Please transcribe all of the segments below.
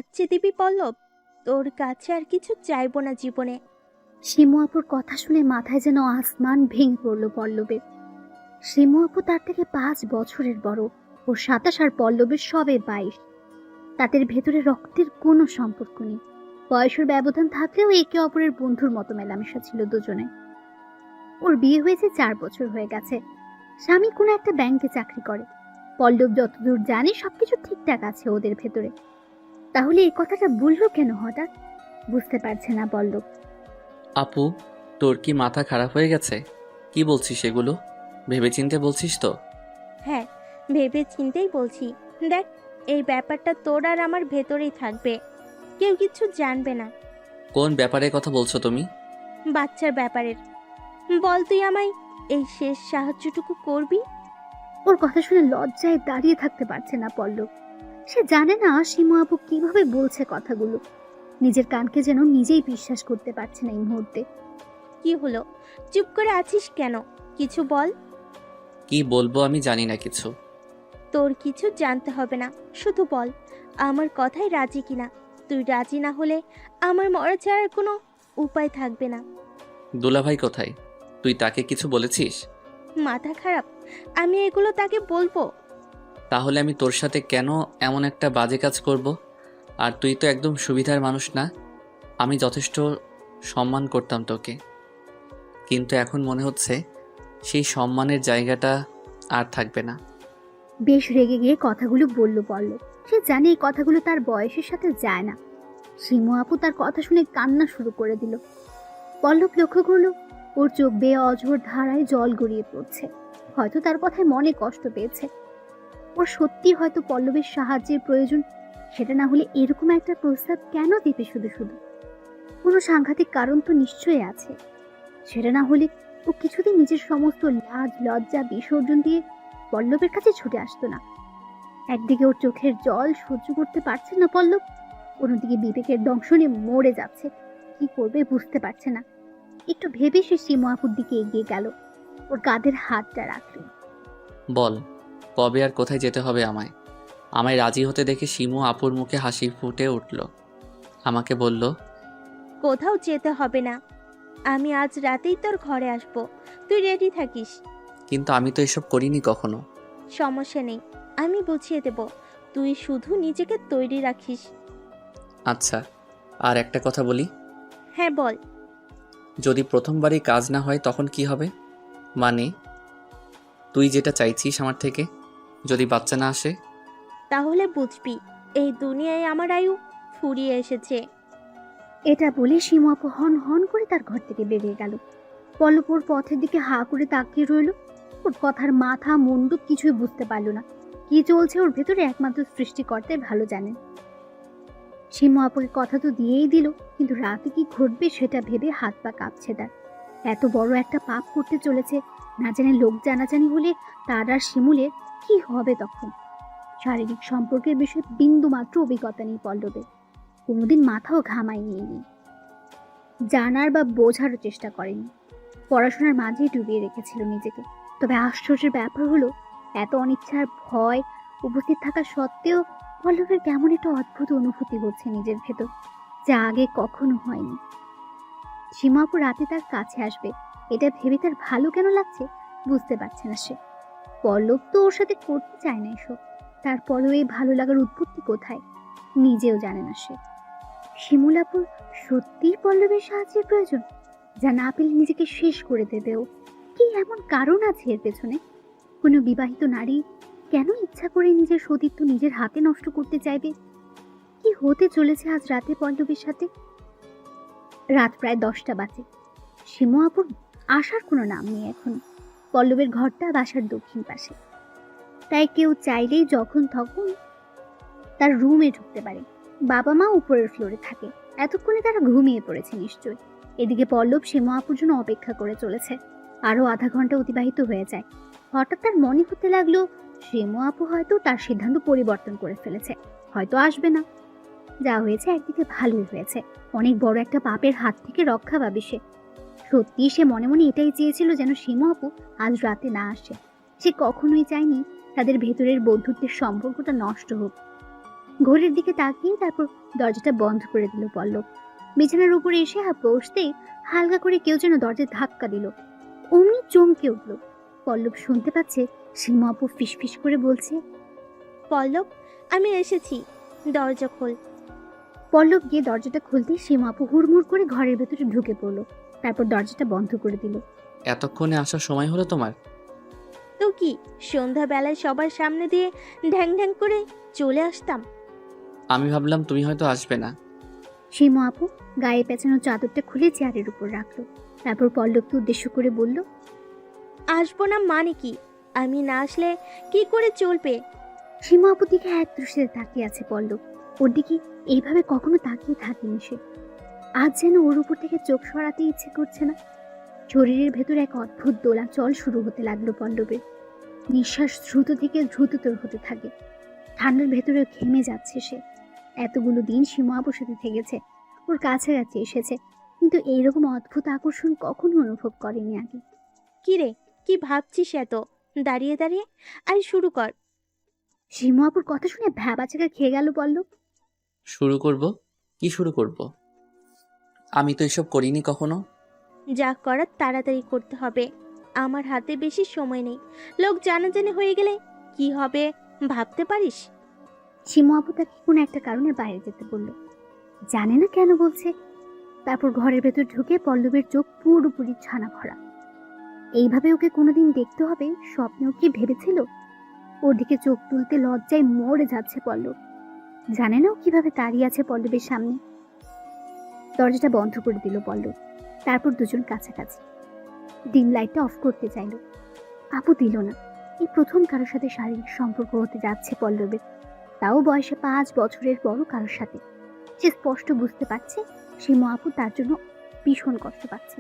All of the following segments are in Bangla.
বাচ্চা দিবি পল্লব, তোর কাছে আর কিছু চাইবো না জীবনে। শিমু আপুর কথা শুনে মাথায় যেন আসমান ভেঙে পড়ল পল্লবের। শিমু আপু তার থেকে 5 বছরের বড়। ওর 27 আর পল্লবের সবে 22। তাদের ভেতরে রক্তের কোনো সম্পর্ক নেই। বয়সের ব্যবধান থাকলেও একে অপরের বন্ধুর মতো মেলামেশা ছিল দুজনে। ওর বিয়ে হয়েছে 4 বছর হয়ে গেছে। স্বামী কোনো একটা ব্যাংকে চাকরি করে। পল্লব যতদূর জানে সবকিছু ঠিকঠাক আছে ওদের ভেতরে। তাহলে এই কথাটা বললো কেন হঠাৎ? বুঝতে পারছে না পল্লব। আপু, তোর কি মাথা খারাপ হয়ে গেছে? কি বলছিস এগুলো? ভেবেচিন্তে বলছিস তো? হ্যাঁ, ভেবে চিন্তেই বলছি। দেখ, এই ব্যাপারটা তোর আর আমার ভেতরেই থাকবে, কেউ কিছু জানবে না। কোন ব্যাপারে কথা বলছো তুমি? বাচ্চার ব্যাপারের। বল, তুই আমায় এই শেষ সাহায্যটুকু করবি? ওর কথা শুনে লজ্জায় দাঁড়িয়ে থাকতে পারছে না পল্লব। সে জানে না শিমু আপু কিভাবে বলছে কথাগুলো। নিজের কানকে যেন নিজেই বিশ্বাস করতে পারছে না এই মুহূর্তে। কি হলো, চুপ করে আছিস কেন? কিছু বল। কি বলবো আমি জানি না কিছু। তোর কিছু জানতে হবে না, শুধু বল আমার কথায় রাজি কিনা। তুই রাজি না হলে আমার মরা ছাড়ার কোনো উপায় থাকবে না। দুলাভাই কোথায়? তুই তাকে কিছু বলেছিস? মাথা খারাপ? আমি এগুলো তাকে বলবো? তাহলে আমি তোর সাথে কেন এমন একটা বাজে কাজ করব? আর তুই তো একদম সুবিধার মানুষ না। আমি যথেষ্ট সম্মান করতাম তোকে, কিন্তু এখন মনে হচ্ছে সেই সম্মানের জায়গাটা আর থাকবে না। বেশ রেগে গিয়ে কথাগুলো বলল পল্লব। সে জানে এই কথাগুলো তার বয়সের সাথে যায় না। শিমু আপু তার কথা শুনে কান্না শুরু করে দিল। পল্লব লক্ষ্য করলো ওর চোখ বেয়ে অঝোর ধারায় জল গড়িয়ে পড়ছে। হয়তো তার কথায় মনে কষ্ট পেয়েছে। ওর সত্যি হয়তো পল্লবের সাহায্যের প্রয়োজন। সেটা না হলে এরকম একটা প্রস্তাব কেন দিতে শুধু শুধু? কোনো সাংঘাতিক কারণ তো নিশ্চয়ই আছে। সেটা না হলে ও কিছুদিন নিজের সমস্ত লাজ লজ্জা বিসর্জন দিয়ে পল্লবের কাছে ছুটে আসতো না। একদিকে ওর চোখের জল সহ্য করতে পারছে না পল্লব, অন্যদিকে বিবেকের দংশনে মরে যাচ্ছে। কি করবে বুঝতে পারছে না। একটু ভেবে সে শিমু আপুর দিকে এগিয়ে গেল। ওর কাঁধের হাতটা রাখল। বল, কবে আর কোথায় যেতে হবে আমায়? আমায় রাজি হতে দেখে শিমু আপুর মুখে হাসি ফুটে উঠল। আমাকে বলল, কোথাও যেতে হবে না, আমি আজ রাতেই তোর ঘরে আসব, তুই রেডি থাকিস। কিন্তু আমি তো এসব করিনি কখনো। সমস্যা নেই, আমি বুঝিয়ে দেব, তুই শুধু নিজেকে তৈরি রাখিস। আচ্ছা, আর একটা কথা বলি। হ্যাঁ বল। যদি প্রথমবারই কাজ না হয় তখন কি হবে? মানে, তুই যেটা চাইছিস আমার থেকে, যদি বাচ্চা না আসে? তাহলে বুঝবি এই দুনিয়ায় আমার আয়ু ফুরিয়ে এসেছে। এটা বলে শিমু আপু হন হন করে তার ঘর থেকে বেরিয়ে গেল। পল্লব ওর পথের দিকে হা করে তাকিয়ে রইল। ওর কথার মাথা মুন্ডু কিছুই বুঝতে পারল না। কি চলছে ওর ভেতরে একমাত্র সৃষ্টিকর্তাই ভালো জানেন। শিমু আপুকে কথা তো দিয়েই দিল, কিন্তু রাতে কি ঘটবে সেটা ভেবে হাত পা কাঁপছে তার। এত বড় একটা পাপ করতে চলেছে, না জানে লোক জানাজানি হলে তার আর শিমুলের কি হবে তখন। শারীরিক সম্পর্কের বিষয়ে বিন্দু মাত্র অভিজ্ঞতা নেই পল্লবের। কোনোদিন মাথাও ঘামায় নিয়েনি, জানার বা বোঝারও চেষ্টা করেনি। পড়াশোনার মাঝেই ডুবিয়ে রেখেছিল নিজেকে। তবে আশ্চর্যের ব্যাপার হলো, এত অনিচ্ছার ভয় উপস্থিত থাকা সত্ত্বেও পল্লবের কেমন একটা অদ্ভুত অনুভূতি হচ্ছে নিজের ভেতর, যা আগে কখনো হয়নি। সীমাপু রাতে তার কাছে আসবে, এটা ভেবে তার ভালো কেন লাগছে বুঝতে পারছে না সে। পল্লব তো ওর সাথে করতে চায় না এসব। তারপরেও এই ভালো লাগার উৎপত্তি কোথায় নিজেও জানে না সে। শিমুলাপুর সত্যিই পল্লবের সাহায্যের প্রয়োজন, যা না পেলে নিজেকে শেষ করে দেবে ও। কি এমন কারণ আছে এর পেছনে? কোনো বিবাহিত নারী কেন ইচ্ছা করে নিজের সতীত্ব নিজের হাতে নষ্ট করতে চাইবে? কি হতে চলেছে আজ রাতে পল্লবের সাথে? রাত প্রায় 10টা বাজে। শিমু আপুর আসার কোনো নাম নেই এখন। পল্লবের ঘরটা বাসার দক্ষিণ পাশে, তাই কেউ চাইলেই যখন তখন তার রুমে ঢুকতে পারে। বাবা মা উপরের ফ্লোরে থাকে। এতক্ষণে তারা ঘুমিয়ে পড়েছে নিশ্চয়। এদিকে পল্লব শিমু আপুর জন্য অপেক্ষা করে চলেছে। আরো আধা ঘন্টা অতিবাহিত হয়ে যায়। হঠাৎ তার মনে হতে লাগলো শিমু আপু হয়তো তার সিদ্ধান্ত পরিবর্তন করে ফেলেছে, হয়তো আসবে না। যা হয়েছে একদিকে ভালোই হয়েছে, অনেক বড় একটা পাপের হাত থেকে রক্ষা পাবে সে। সত্যি সে মনে মনে এটাই চেয়েছিল, যেন শিমু আপু আজ রাতে না আসে। সে কখনোই চায়নি তাদের ভেতরের বন্ধুত্বের সম্পর্কটা নষ্ট হোক। ঘড়ির দিকে তাকিয়ে তারপর দরজাটা বন্ধ করে দিল পল্লব। বিছানার উপরে এসে বসতেই হালকা করে কেউ যেন দরজায় ধাক্কা দিল। অমনি চমকে উঠল। পল্লব শুনতে পাচ্ছে সীমা আপু ফিসফিস করে বলছে, পল্লব, আমি এসেছি, দরজা খোল। পল্লব গিয়ে দরজাটা খুলতেই সীমা আপু হুড়মুড় করে ঘরের ভেতরে ঢুকে পড়লো। তারপর দরজাটা বন্ধ করে দিল। এতক্ষণে আসার সময় হলো তোমার? তো কি, সন্ধ্যাবেলায় সবার সামনে দিয়ে ঢ্যাং ঢ্যাং করে চলে আসতাম। আমি ভাবলাম তুমি হয়তো আসবে না। সীমা আপু গায়ে পেঁচানো চাদরটা খুলে চেয়ারের উপর রাখলো। তারপর পল্লবকে উদ্দেশ্য করে বলল, আসবো না মানে কি? আমি না আসলে কি করে চলবে? সীমা আপুর দিকে এক দৃষ্টিতে তাকিয়ে আছে পল্লব। ওর দিকে এইভাবে কখনো তাকিয়ে থাকেনি সে। আজ যেন ওর উপর থেকে চোখ সরাতে ইচ্ছে করছে না। শরীরের ভেতর এক অদ্ভুত দোলাচল শুরু হতে লাগলো পল্লবের। নিঃশ্বাস দ্রুত থেকে দ্রুততর হতে থাকে। ঠান্ডার ভেতরে ঘেমে যাচ্ছে সে। এতগুলো দিন সীমা আপুর সাথে থেকেছে, ওর কাছাকাছি এসেছে, কিন্তু এইরকম অদ্ভুত আকর্ষণ কখনো অনুভব করেনি আগে। কি রে, কি ভাবছিস এত দাঁড়িয়ে দাঁড়িয়ে? আরে শুরু কর। সীমা আপুর কথা শুনে ভ্যাবাচাকা খেয়ে গেল পল্লব। শুরু করব? কি শুরু করব? আমি তো এসব করিনি কখনো। যা করার তাড়াতাড়ি করতে হবে, আমার হাতে বেশি সময় নেই। লোক জানাজানি হয়ে গেলে কি হবে ভাবতে পারিস? সীমা আপু তাকে কোনো একটা কারণে বাইরে যেতে বলল, জানে না কেন বলছে। তারপর ঘরের ভেতর ঢুকে পল্লবের চোখ পুরোপুরি ছানা ভরা। এইভাবে ওকে কোনোদিন দেখতে হবে স্বপ্নেও কি ভেবেছিল? ওর দিকে চোখ তুলতে লজ্জায় মরে যাচ্ছে পল্লব। জানে না ও কিভাবে দাঁড়িয়ে আছে পল্লবের সামনে। দরজাটা বন্ধ করে দিল পল্লব। তারপর দুজন কাছাকাছি। ডিম লাইটটা অফ করতে চাইল, আপু দিল না। এই প্রথম কারোর সাথে শারীরিক সম্পর্ক হতে যাচ্ছে পল্লবের, তাও বয়সে 5 বছরের বড় কারোর সাথে। সে স্পষ্ট বুঝতে পারছে সীমা আপু তার জন্য ভীষণ কষ্ট পাচ্ছে।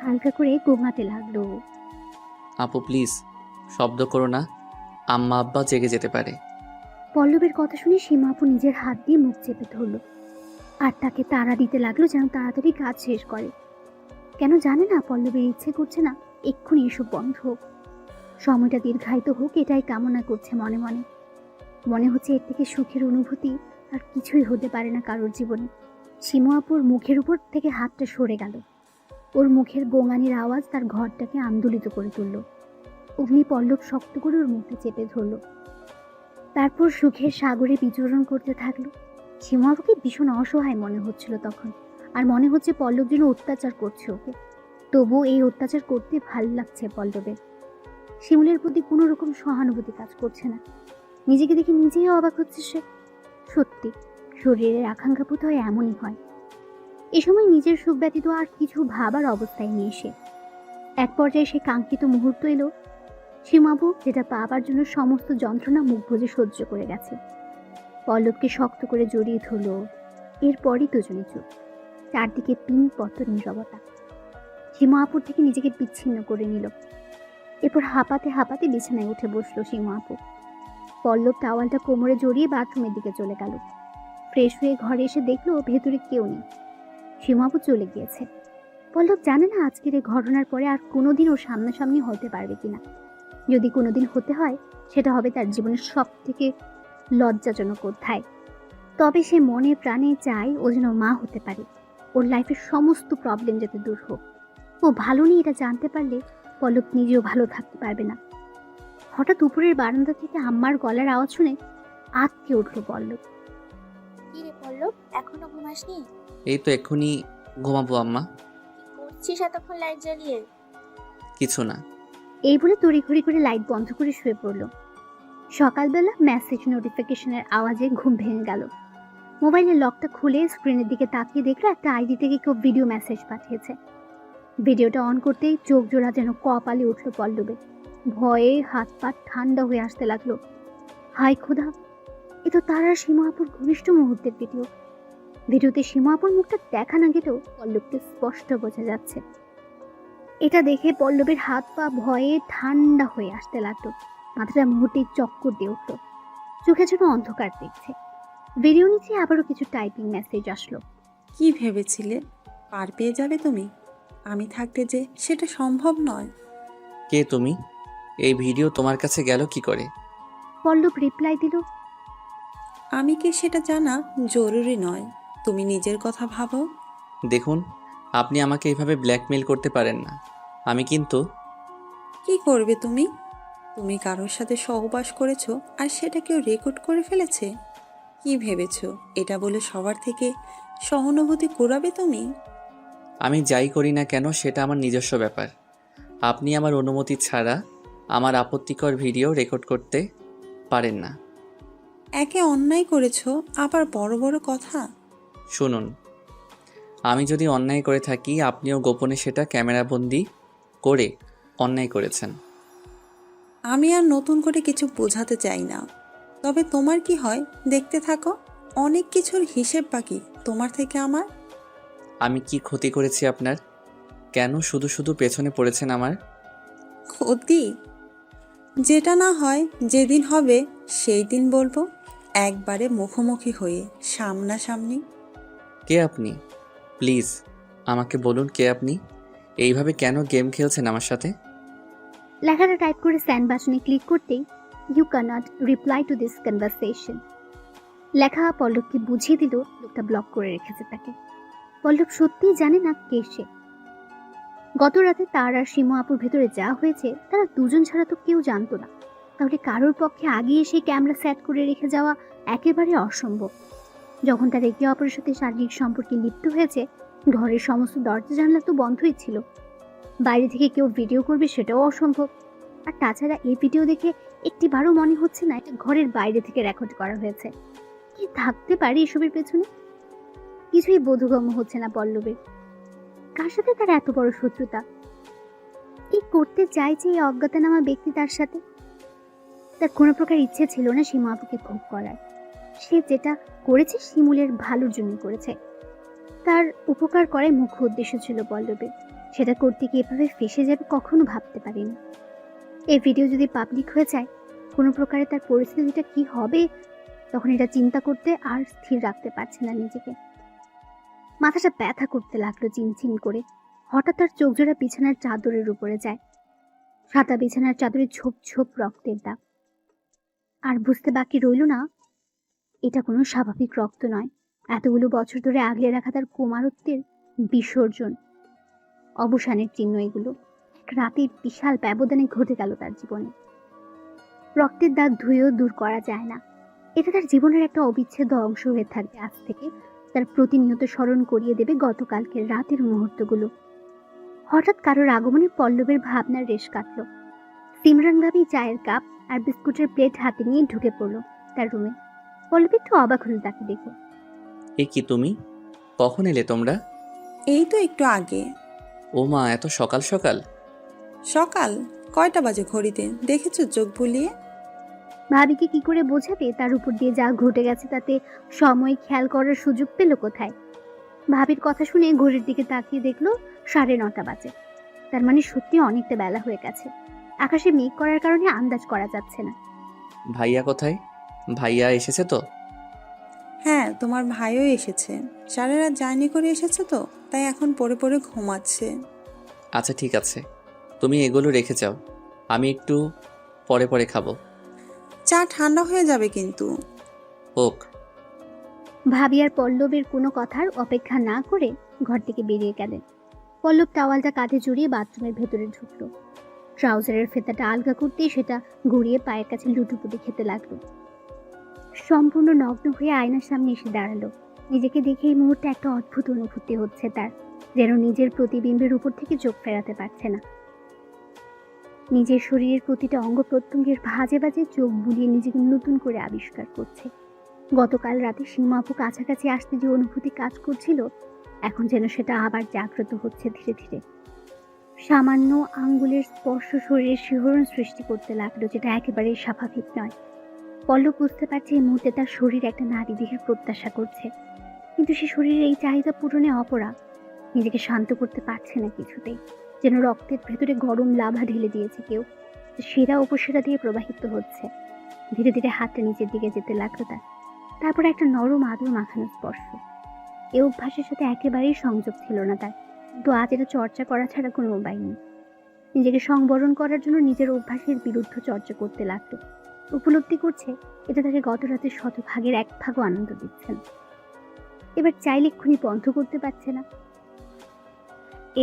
হালকা করে গোঙাতে লাগলো। আপু প্লিজ, শব্দ করো না, আম্মা আব্বা জেগে যেতে পারে। পল্লবের কথা শুনে সীমা আপু নিজের হাত দিয়ে মুখ চেপে ধরলো আর তাকে তাড়া দিতে লাগলো যেন তাড়াতাড়ি কাজ শেষ করে। কেন জানে না, পল্লবের ইচ্ছে করছে না এক্ষুনি এসব বন্ধ হোক, সময়টা দীর্ঘায়িত হোক, এটাই কামনা করছে মনে মনে। মনে হচ্ছে এর থেকে সুখের অনুভূতি আর কিছুই হতে পারে না কারোর জীবনে। সীমা আপুর মুখের উপর থেকে হাতটা সরে গেল। ওর মুখের গোঙানির আওয়াজ তার ঘরটাকে আন্দোলিত করে তুলল। অগ্নি পল্লব শক্ত করে ওর মুখে চেপে ধরল। তারপর সুখের সাগরে বিচরণ করতে থাকলো। সীমা আপুকে ভীষণ অসহায় মনে হচ্ছিল তখন, আর মনে হচ্ছে পল্লব যেন অত্যাচার করছে ওকে। তবুও এই অত্যাচার করতে ভাল লাগছে পল্লবের। শিমুলের প্রতি কোনো রকম সহানুভূতি কাজ করছে না। নিজেকে দেখে নিজেই অবাক হচ্ছে সে। সত্যি শরীরের আকাঙ্ক্ষা বোধ হয় এমনই হয়। এ সময় নিজের সুখ ব্যতীত আর কিছু ভাবার অবস্থায় নিয়ে এসে এক পর্যায়ে সে কাঙ্ক্ষিত মুহূর্ত এলো। সীমাবু যেটা পাবার জন্য সমস্ত যন্ত্রণা মুখ বুজে সহ্য করে গেছে। পল্লবকে শক্ত করে জড়িয়ে ধরল। এরপরই দুজনে চুপ। চারদিকে পিনপত্র নীরবতা। সীমা আপুর থেকে নিজেকে বিচ্ছিন্ন করে নিল। এরপর হাঁপাতে হাঁপাতে বিছানায় উঠে বসলো সীমা আপু। পল্লব টাওয়ালটা কোমরে জড়িয়ে বাথরুমের দিকে চলে গেল। ফ্রেশ হয়ে ঘরে এসে দেখলো ভেতরে কেউ নেই। সীমা আপু চলে গিয়েছে। পল্লব জানে না আজকের এই ঘটনার পরে আর কোনোদিন ওর সামনাসামনি হতে পারবে কিনা। যদি কোনোদিন হতে হয় সেটা হবে তার জীবনের সব থেকে লজ্জাজনক অধ্যায়। তবে সে মনে প্রাণে চায় ও যেন মা হতে পারে। ওর লাইফের সমস্ত প্রবলেম যাতে দূর হোক। ও ভালো নেই এটা জানতে পারলে পল্লব নিজেও ভালো থাকতে পারবে না। হঠাৎ উপরের বারান্দা থেকে আম্মার গলার আওয়াজ শুনে আঁতকে উঠল পল্লব। কি রে পল্লব, এখনো ঘুমাসনি? এই তো এক্ষুনি ঘুমাবো আম্মা। কি করছিস এতক্ষণ লাইট জ্বালিয়ে? কিছু না। এই বলে তড়িঘড়ি করে লাইট বন্ধ করে শুয়ে পড়ল। সকালবেলা মেসেজ নোটিফিকেশনের আওয়াজে ঘুম ভেঙে গেল। মোবাইলের লকটা খুলে স্ক্রিনের দিকে তাকিয়ে দেখলো একটা আইডি থেকে কেউ ভিডিও মেসেজ পাঠিয়েছে। ভিডিওটা অন করতেই চোখ জোড়া যেন কপালে উঠল পল্লবে। ভয়ে হাত পা ঠান্ডা হয়ে আসতে লাগলো। হায় খোদা, এ তো তার আর সীমা আপুর ঘনিষ্ঠ মুহূর্তের ভিডিও। ভিডিওতে সীমা আপুর মুখটা দেখা না গেলেও পল্লবকে স্পষ্ট বোঝা যাচ্ছে। এটা দেখে পল্লবের হাত পা ভয়ে ঠান্ডা হয়ে আসতে লাগলো। মাথাটা মুহূর্তে চক্কর দিয়ে উঠল। চোখে যেন অন্ধকার দেখছে। ভিডিও নিচে আবারও কিছু টাইপিং মেসেজ আসলো। কি ভেবেছিলে পার পেয়ে যাবে তুমি? আমি থাকতে যে সেটা সম্ভব নয়। কে তুমি? এই ভিডিও তোমার কাছে গেল কি করে? পল্লব রিপ্লাই দিল, আমি কি সেটা জানা জরুরি নয়। তুমি নিজের কথা ভাবো। দেখুন, আপনি আমাকে এইভাবে ব্ল্যাকমেল করতে পারেন না। আমি কিন্তু কি করবে তুমি? তুমি কারোর সাথে সহবাস করেছো আর সেটা কেউ রেকর্ড করে ফেলেছে। কি ভেবেছো এটা বলে সবার থেকে সহানুভূতি কুড়াবে তুমি? আমি যাই করি না কেন সেটা আমার নিজস্ব ব্যাপার। আপনি আমার অনুমতি ছাড়া আমার আপত্তিকর ভিডিও রেকর্ড করতে পারেন না। একে অন্যায় করেছো, আবার বড় বড় কথা। শুনুন, আমি যদি অন্যায় করে থাকি, আপনিও গোপনে সেটা ক্যামেরাবন্দি করে অন্যায় করেছেন। আমি আর নতুন করে কিছু বোঝাতে চাই না। তবে তোমার কি হয় দেখতে থাকো। অনেক কিছুর হিসেব বাকি তোমার থেকে আমার। আমি কি ক্ষতি করেছি আপনার? কেন শুধু শুধু পেছনে পড়েছেন আমার? ক্ষতি? যেটা না হয় যেদিন হবে সেই দিন বলবো, একবারে মুখোমুখি হয়ে সামনাসামনি। কে আপনি? প্লিজ আমাকে বলুন, কে আপনি? এইভাবে কেন গেম খেলছেন আমার সাথে? লেখাটা টাইপ করে সেন্ড বাটনে ক্লিক করতেই you cannot reply to this conversation লেখা পল্লবকে বুঝিয়ে দিল লোকটা ব্লক করে রেখেছে তাকে। পল্লব সত্যিই জানে না কে সে। গত রাতে তার আর সীমা আপুর ভেতরে যা হয়েছে তারা দুজন ছাড়া তো কেউ জানতো না। তাহলে কারোর পক্ষে আগে এসে ক্যামেরা সেট করে রেখে যাওয়া একেবারে অসম্ভব। যখন তার একে অপরের সাথে শারীরিক সম্পর্কে লিপ্ত হয়েছে, ঘরের সমস্ত দরজা জানলা তো বন্ধই ছিল। বাইরে থেকে কেউ ভিডিও করবে সেটাও অসম্ভব। আর তাছাড়া এই ভিডিও দেখে একটিবারও মনে হচ্ছে না এটা ঘরের বাইরে থেকে রেকর্ড করা হয়েছে। কি থাকতে পারে এসবের পেছনে? কিছুই বোধগম্য হচ্ছে না পল্লবের। কার সাথে তার এত বড় শত্রুতা? কি করতে চাইছে এই অজ্ঞাতনামা ব্যক্তি তার সাথে? তার কোনো প্রকার ইচ্ছে ছিল না সীমা আপুকে ভোগ করার। সে যেটা করেছে শিমুলের ভালোর জন্য করেছে। তার উপকার করাই মুখ্য উদ্দেশ্য ছিল পল্লবের। সেটা করতে গিয়ে এভাবে ফেঁসে যাবে কখনো ভাবতে পারিনি। এই ভিডিও যদি পাবলিক হয়ে যায়, কোনো প্রকারে তার পরিস্থিতিটা কি হবে, তখন এটা চিন্তা করতে আর স্থির রাখতে পারছে না নিজেকে। মাথাটা ব্যথা করতে লাগলো চিনচিন করে। হঠাৎ তার চোখ জোড়া বিছানার চাদরের উপরে যায়। সাদা বিছানার চাদরে ঝোপ ঝোপ রক্তের দাগ। আর বুঝতে বাকি রইল না, এটা কোনো স্বাভাবিক রক্ত নয়। এতগুলো বছর ধরে আগলে রাখা তার কুমারত্বের বিসর্জন, অবসানের চিহ্ন এগুলো। এক রাতের বিশাল ব্যবধানে ঘটে গেল তার জীবনে। রক্তের দাগ ধুয়েও দূর করা যায় না। এটা তার জীবনের একটা অবিচ্ছেদ্য অংশ হয়ে থাকবে আজ থেকে। তার প্রতিনিয়ত স্মরণ করিয়ে দেবে গতকালকের রাতের মুহূর্তগুলো। হঠাৎ কারোর আগমনে পল্লবের ভাবনার রেশ কাটল। সিমরান ভাবি চায়ের কাপ আর বিস্কুটের প্লেট হাতে নিয়ে ঢুকে পড়লো তার রুমে। পল্লব একটু অবাক হলো তাকে দেখে। এ কি তুমি? কখন এলে তোমরা? এই তো একটু আগে। ও মা, এত সকাল সকাল? সকাল? কয়টা বাজে ঘড়িতে দেখেছো চোখ বুলিয়ে? ভাবিকে কি করে বোঝাবে তার উপর দিয়ে যা ঘটে গেছে তাতে সময় খেয়াল করার সুযোগ পেল কোথায়? ভাবির কথা শুনে ঘড়ির দিকে তাকিয়ে দেখলো 9:30 বাজে। তার মানে সত্যি অনেকটা বেলা হয়ে গেছে। আকাশে মেঘ করার কারণে আন্দাজ করা যাচ্ছে না। ভাইয়া কোথায়? ভাইয়া এসেছে তো? হ্যাঁ, তোমার ভাইও এসেছে। সারা রাত জার্নি করে এসেছে তো, তাই এখন পড়ে পড়ে ঘুমাচ্ছে। আচ্ছা ঠিক আছে, তুমি এগুলো রেখে যাও, আমি একটু পরে পরে খাবো। চা ঠান্ডা হয়ে যাবে কিন্তু। ওক। ভাবি আর পল্লবের কোনো কথার অপেক্ষা না করে ঘর থেকে বেরিয়ে গেলেন। পল্লব টাওয়ালটা কাঁধে জড়িয়ে বাথরুমের ভেতরে ঢুকলো। ট্রাউজারের ফেতাটা আলগা করতেই সেটা গড়িয়ে পায়ের কাছে লুটুপুটি খেতে লাগলো। সম্পূর্ণ নগ্ন হয়ে আয়নার সামনে এসে দাঁড়ালো। নিজেকে দেখে এই মুহূর্তে একটা অদ্ভুত অনুভূতি হচ্ছে তার, যেন নিজের প্রতিবিম্বের উপর থেকে চোখ ফেরাতে পারছে না। নিজের শরীরের প্রতিটা অঙ্গ প্রত্যঙ্গের ভাজে ভাজে চোখ বুলিয়ে নিজেকে নতুন করে আবিষ্কার করছে। গতকাল রাতে সীমা আপু কাছাকাছি আসতে যে অনুভূতি কাজ করছিল, এখন যেন সেটা আবার জাগ্রত হচ্ছে ধীরে ধীরে। সামান্য আঙ্গুলের স্পর্শ শরীরের শিহরণ সৃষ্টি করতে লাগলো, যেটা একেবারেই স্বাভাবিক নয়। পল্লব বুঝতে পারছে এই মুহূর্তে তার শরীর একটা নারী দেহের প্রত্যাশা করছে, কিন্তু সে শরীরের এই চাহিদা পূরণে অপরাগ। নিজেকে শান্ত করতে পারছে না কিছুতেই, যেন রক্তের ভেতরে গরম লাভা ঢেলে দিয়েছে কেউ, শিরা উপশিরা দিয়ে প্রবাহিত হচ্ছে। ধীরে ধীরে হাতটা নিচের দিকে যেতে লাগলো তার। তারপর একটা নরম আদর মাখানো স্পর্শ। এ অভ্যাসের সাথে একেবারেই সংযোগ ছিল না তার, কিন্তু আজ এটা চর্চা করা ছাড়া কোনো উপায় নেই। নিজেকে সংবরণ করার জন্য নিজের অভ্যাসের বিরুদ্ধ চর্চা করতে লাগলো। উপলব্ধি করছে এটা তাকে গত রাতের শতভাগের 1 ভাগও আনন্দ দিচ্ছেন। এবার চাইলে এক্ষুনি বন্ধ করতে পারছে না।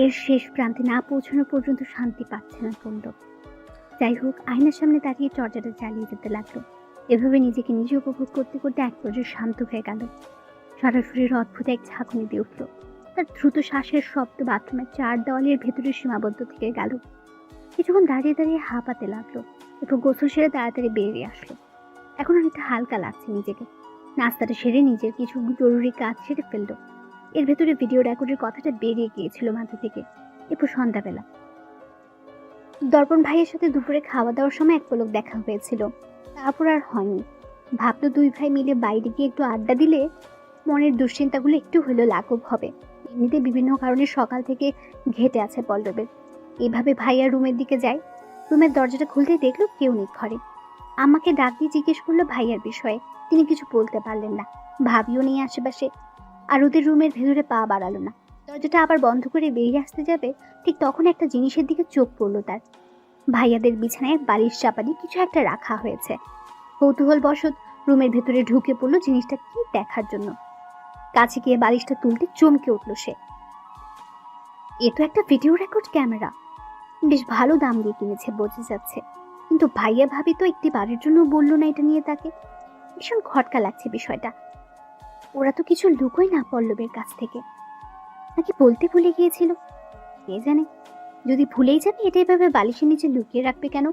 এর শেষ প্রান্তে না পৌঁছানো পর্যন্ত শান্তি পাচ্ছে না পল্লব। যাই হোক, আয়নার সামনে দাঁড়িয়ে চর্চাটা চালিয়ে যেতে লাগলো। এভাবে নিজেকে নিজে উপভোগ করতে করতে এক পর্যায়ে শান্ত হয়ে গেল। সারা শরীর অদ্ভুত এক ঝাঁকুনি দিয়ে উঠল। তার দ্রুত শ্বাসের শব্দ বাথরুমের 4 দেওয়ালের ভেতরে সীমাবদ্ধ থেকে গেল। কিছুক্ষণ দাঁড়িয়ে দাঁড়িয়ে হাঁপাতে লাগলো এবং গোসল সেরে তাড়াতাড়ি বেরিয়ে আসলো। এখন অনেকটা হালকা লাগছে নিজেকে। নাস্তাটা সেরে নিজের কিছু জরুরি কাজ সেরে ফেললো। এর ভেতরে ভিডিও রেকর্ডের কথাটা বেরিয়ে গিয়েছিল মাথা থেকে। এরপর সন্ধ্যাবেলা দর্পণ ভাইয়ের সাথে দুপুরে খাওয়া দাওয়ার সময় এক পলক দেখা হয়েছিল, তারপর আর হয়নি। ভাবলো 2 ভাই মিলে বাইরে গিয়ে একটু আড্ডা দিলে মনের দুশ্চিন্তাগুলো একটু হলেও লাঘব হবে। এমনিতে বিভিন্ন কারণে সকাল থেকে ঘেটে আছে পল্লবের। এভাবে ভাইয়া রুমের দিকে যায়। রুমের দরজাটা খুলতেই দেখলো কেউ নেই ঘরে। আমাকে ডাক দিয়ে জিজ্ঞেস করলো ভাইয়ার বিষয়ে। তিনি কিছু বলতে পারলেন না। ভাবিও নেই আশেপাশে। আর ওদের রুমের ভেতরে পা বাড়ালো না। দরজাটা আবার বন্ধ করে বেরিয়ে আসতে যাবে, ঠিক তখন একটা জিনিসের দিকে চোখ পড়লো তার। ভাইয়াদের বিছানায় বালিশ চাপানি কিছু একটা রাখা হয়েছে। কৌতূহলবশত রুমের ভেতরে ঢুকে পড়লো জিনিসটা কি দেখার জন্য। কাছে গিয়ে বালিশটা তুলতে চমকে উঠলো সে। এ তো একটা ভিডিও রেকর্ড ক্যামেরা। বেশ ভালো দাম দিয়ে কিনেছে বোঝা যাচ্ছে, কিন্তু ভাইয়া ভাবি তো একটি বারের জন্য বললো না এটা নিয়ে তাকে। ভীষণ খটকা লাগছে বিষয়টা। ওরা তো কিছু লুকোয় না পল্লবের কাছ থেকে, নাকি বলতে ভুলে গিয়েছিল। কে জানে, যদি ভুলেই যাবে এটা এভাবে বালিশের নিচে লুকিয়ে রাখবে কেন।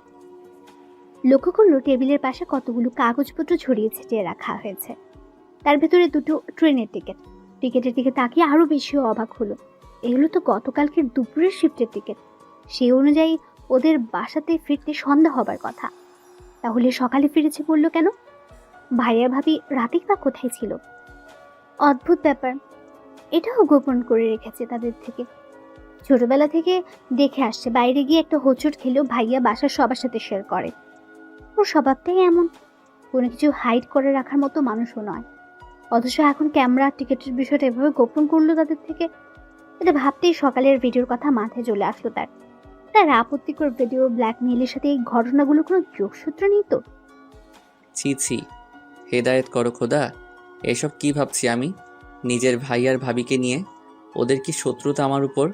লক্ষ্য করলো টেবিলের পাশে কতগুলো কাগজপত্র ছড়িয়ে ছিটিয়ে রাখা হয়েছে। তার ভেতরে 2টো ট্রেনের টিকিট। টিকিটের দিকে তাকিয়ে আরো বেশি অবাক হলো। এগুলো তো গতকালকের দুপুরের শিফটের টিকিট। সেই অনুযায়ী ওদের বাসাতে ফিরতে সন্ধ্যা হবার কথা। তাহলে সকালে ফিরেছে বললো কেন? ভাইয়া ভাবি রাতেই বা কোথায় ছিল? অদ্ভুত ব্যাপার। এটাও গোপন করে রেখেছে তাদের থেকে। ছোটবেলা থেকে দেখে আসছে বাইরে গিয়ে একটা হোঁচট খেলেও ভাইয়া বাসার সবার সাথে শেয়ার করে। ওর স্বভাবটাই এমন, কোনো কিছু হাইড করে রাখার মতো মানুষও নয়। অথচ এখন ক্যামেরা টিকিটের বিষয়টা এভাবে গোপন করলো তাদের থেকে। এটা ভাবতেই সকালের ভিডিওর কথা মাথায় চলে আসলো তার। তার আপত্তিকর ভিডিও ব্ল্যাকমেইলের সাথে এই ঘটনাগুলো কোনো যোগসূত্র নেই তো? ছি ছি, হেদায়েত করো খোদা। এসব কি ভাবছি আমি নিজের ভাই আর ভাবিকে নিয়ে? ওদের কি শত্রুতা আমার উপর?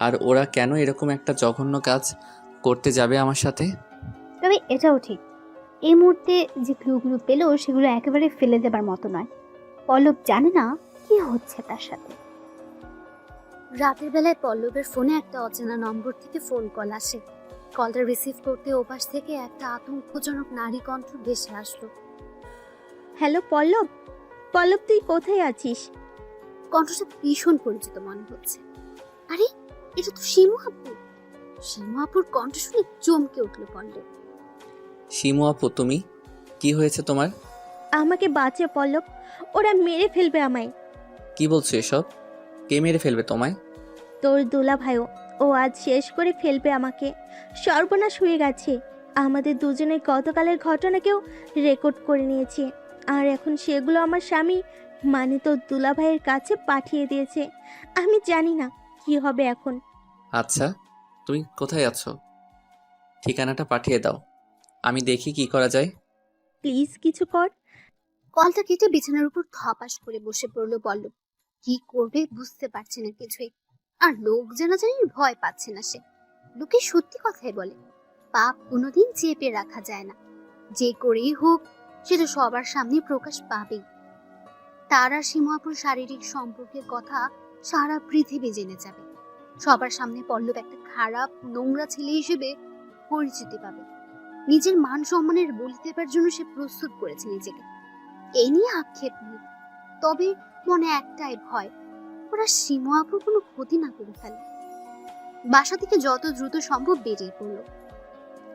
আর ওরা কেন এরকম একটা জঘন্য কাজ করতে যাবে আমার সাথে? তবে এটাও ঠিক, এই মুহূর্তে যে ক্লুগুলো পেলো সেগুলো একেবারে ফেলে দেবার মতো নয়। পল্লব জানে না কি হচ্ছে তার সাথে। রাতের বেলায় পল্লবের ফোনে একটা অচেনা নম্বর থেকে ফোন কল আসে। কলটা রিসিভ করতে ওপাশ থেকে একটা আতঙ্কজনক নারী কণ্ঠ ভেসে আসলো। হ্যালো পল্লব, পল্লব তুই কোথায় আছিস? কণ্ঠটা ভীষণ পরিচিত মনে হচ্ছে। আরে, এটা তো শিমু আপু। শিমু আপুর কণ্ঠ শুনে চমকে উঠলো পল্লব। শিমু আপু, তুমি? কি হয়েছে তোমার? আমাকে বাঁচা পল্লব, ওরা মেরে ফেলবে আমায়। কি বলছো এসব? কে মেরে ফেলবে তোমায়? তোর দুলা ভাইও, ও আজ শেষ করে ফেলবে আমাকে। সর্বনাশ হয়ে গেছে। আমাদের দুজনের গতকালের ঘটনাকেও রেকর্ড করে নিয়েছে, আর এখন সেগুলো আমার স্বামী মানে তোর দুলা ভাইয়ের কাছে পাঠিয়ে দিয়েছে। আমি জানি না কি হবে এখন। আচ্ছা, তুমি কোথায় আছো? ঠিকানাটা পাঠিয়ে দাও, আমি দেখি কি করা যায়। প্লিজ কিছু কর। কলটা কেটে বিছানার উপর ধপাস করে বসে পড়লো পল্লব। কি করবে বুঝতে পারছে না কিছুই। আর লোক জানাজানির ভয় পাচ্ছে না সে। লোকে সত্যি কথাই বলে, পাপ কোনোদিন চেপে রাখা যায় না। যে করেই হোক সেটা সবার সামনে প্রকাশ পাবেই। তার আর সীমা আপুর শারীরিক সম্পর্কের কথা সারা পৃথিবী জেনে যাবে। সবার সামনে পল্লব একটা খারাপ নোংরা ছেলে হিসেবে পরিচিতি পাবে। নিজের মান সম্মানের বলি দেবার জন্য সে প্রস্তুত করেছে নিজেকে। এই নিয়ে আক্ষেপ নেই, তবে মনে একটাই ভয়, ওরা সীমা আপুর কোনো ক্ষতি না করে ফেলে। বাসা থেকে যত দ্রুত সম্ভব বেরিয়ে পড়ল।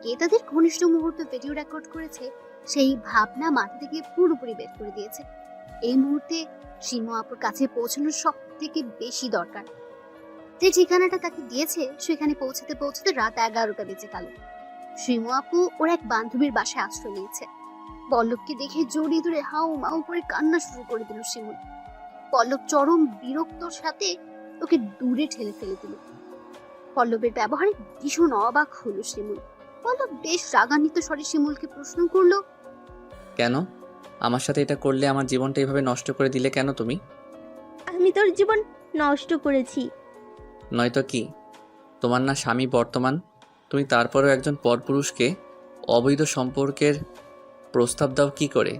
কে তাদের ঘনিষ্ঠ মুহূর্ত ভিডিও রেকর্ড করেছে সেই ভাবনা মাথা থেকে পুরোপুরি বের করে দিয়েছে। এই মুহূর্তে সীমা আপুর কাছে পৌঁছানোর সব থেকে বেশি দরকার। যে ঠিকানাটা তাকে দিয়েছে সেখানে পৌঁছাতে পৌঁছাতে রাত 11টা বেজে গেল। সীমা আপু ওর এক বান্ধবীর বাসায় আশ্রয় নিয়েছে। পল্লবকে দেখে জড়িয়ে ধরে হাউ মাউ করে কান্না শুরু করে দিল শিমুল। পল্লব চরম বিরক্তর সাথে ওকে দূরে ঠেলে ফেলে দিল। পল্লবের ব্যবহারে ভীষণ অবাক হলো শিমুল। পল্লব বেশ রাগান্বিত স্বরে শিমুলকে প্রশ্ন করলো, কেন? আমার সাথে এটা করলে আমার জীবনটা এভাবে নষ্ট করে দিলে কেন তুমি? আমি তোর জীবন নষ্ট করেছি? নয়তো কি? তোমার না স্বামী বর্তমান, তুমি তারপরেও একজন পরপুরুষকে অবৈধ সম্পর্কের প্রস্তাব দাও কি করে?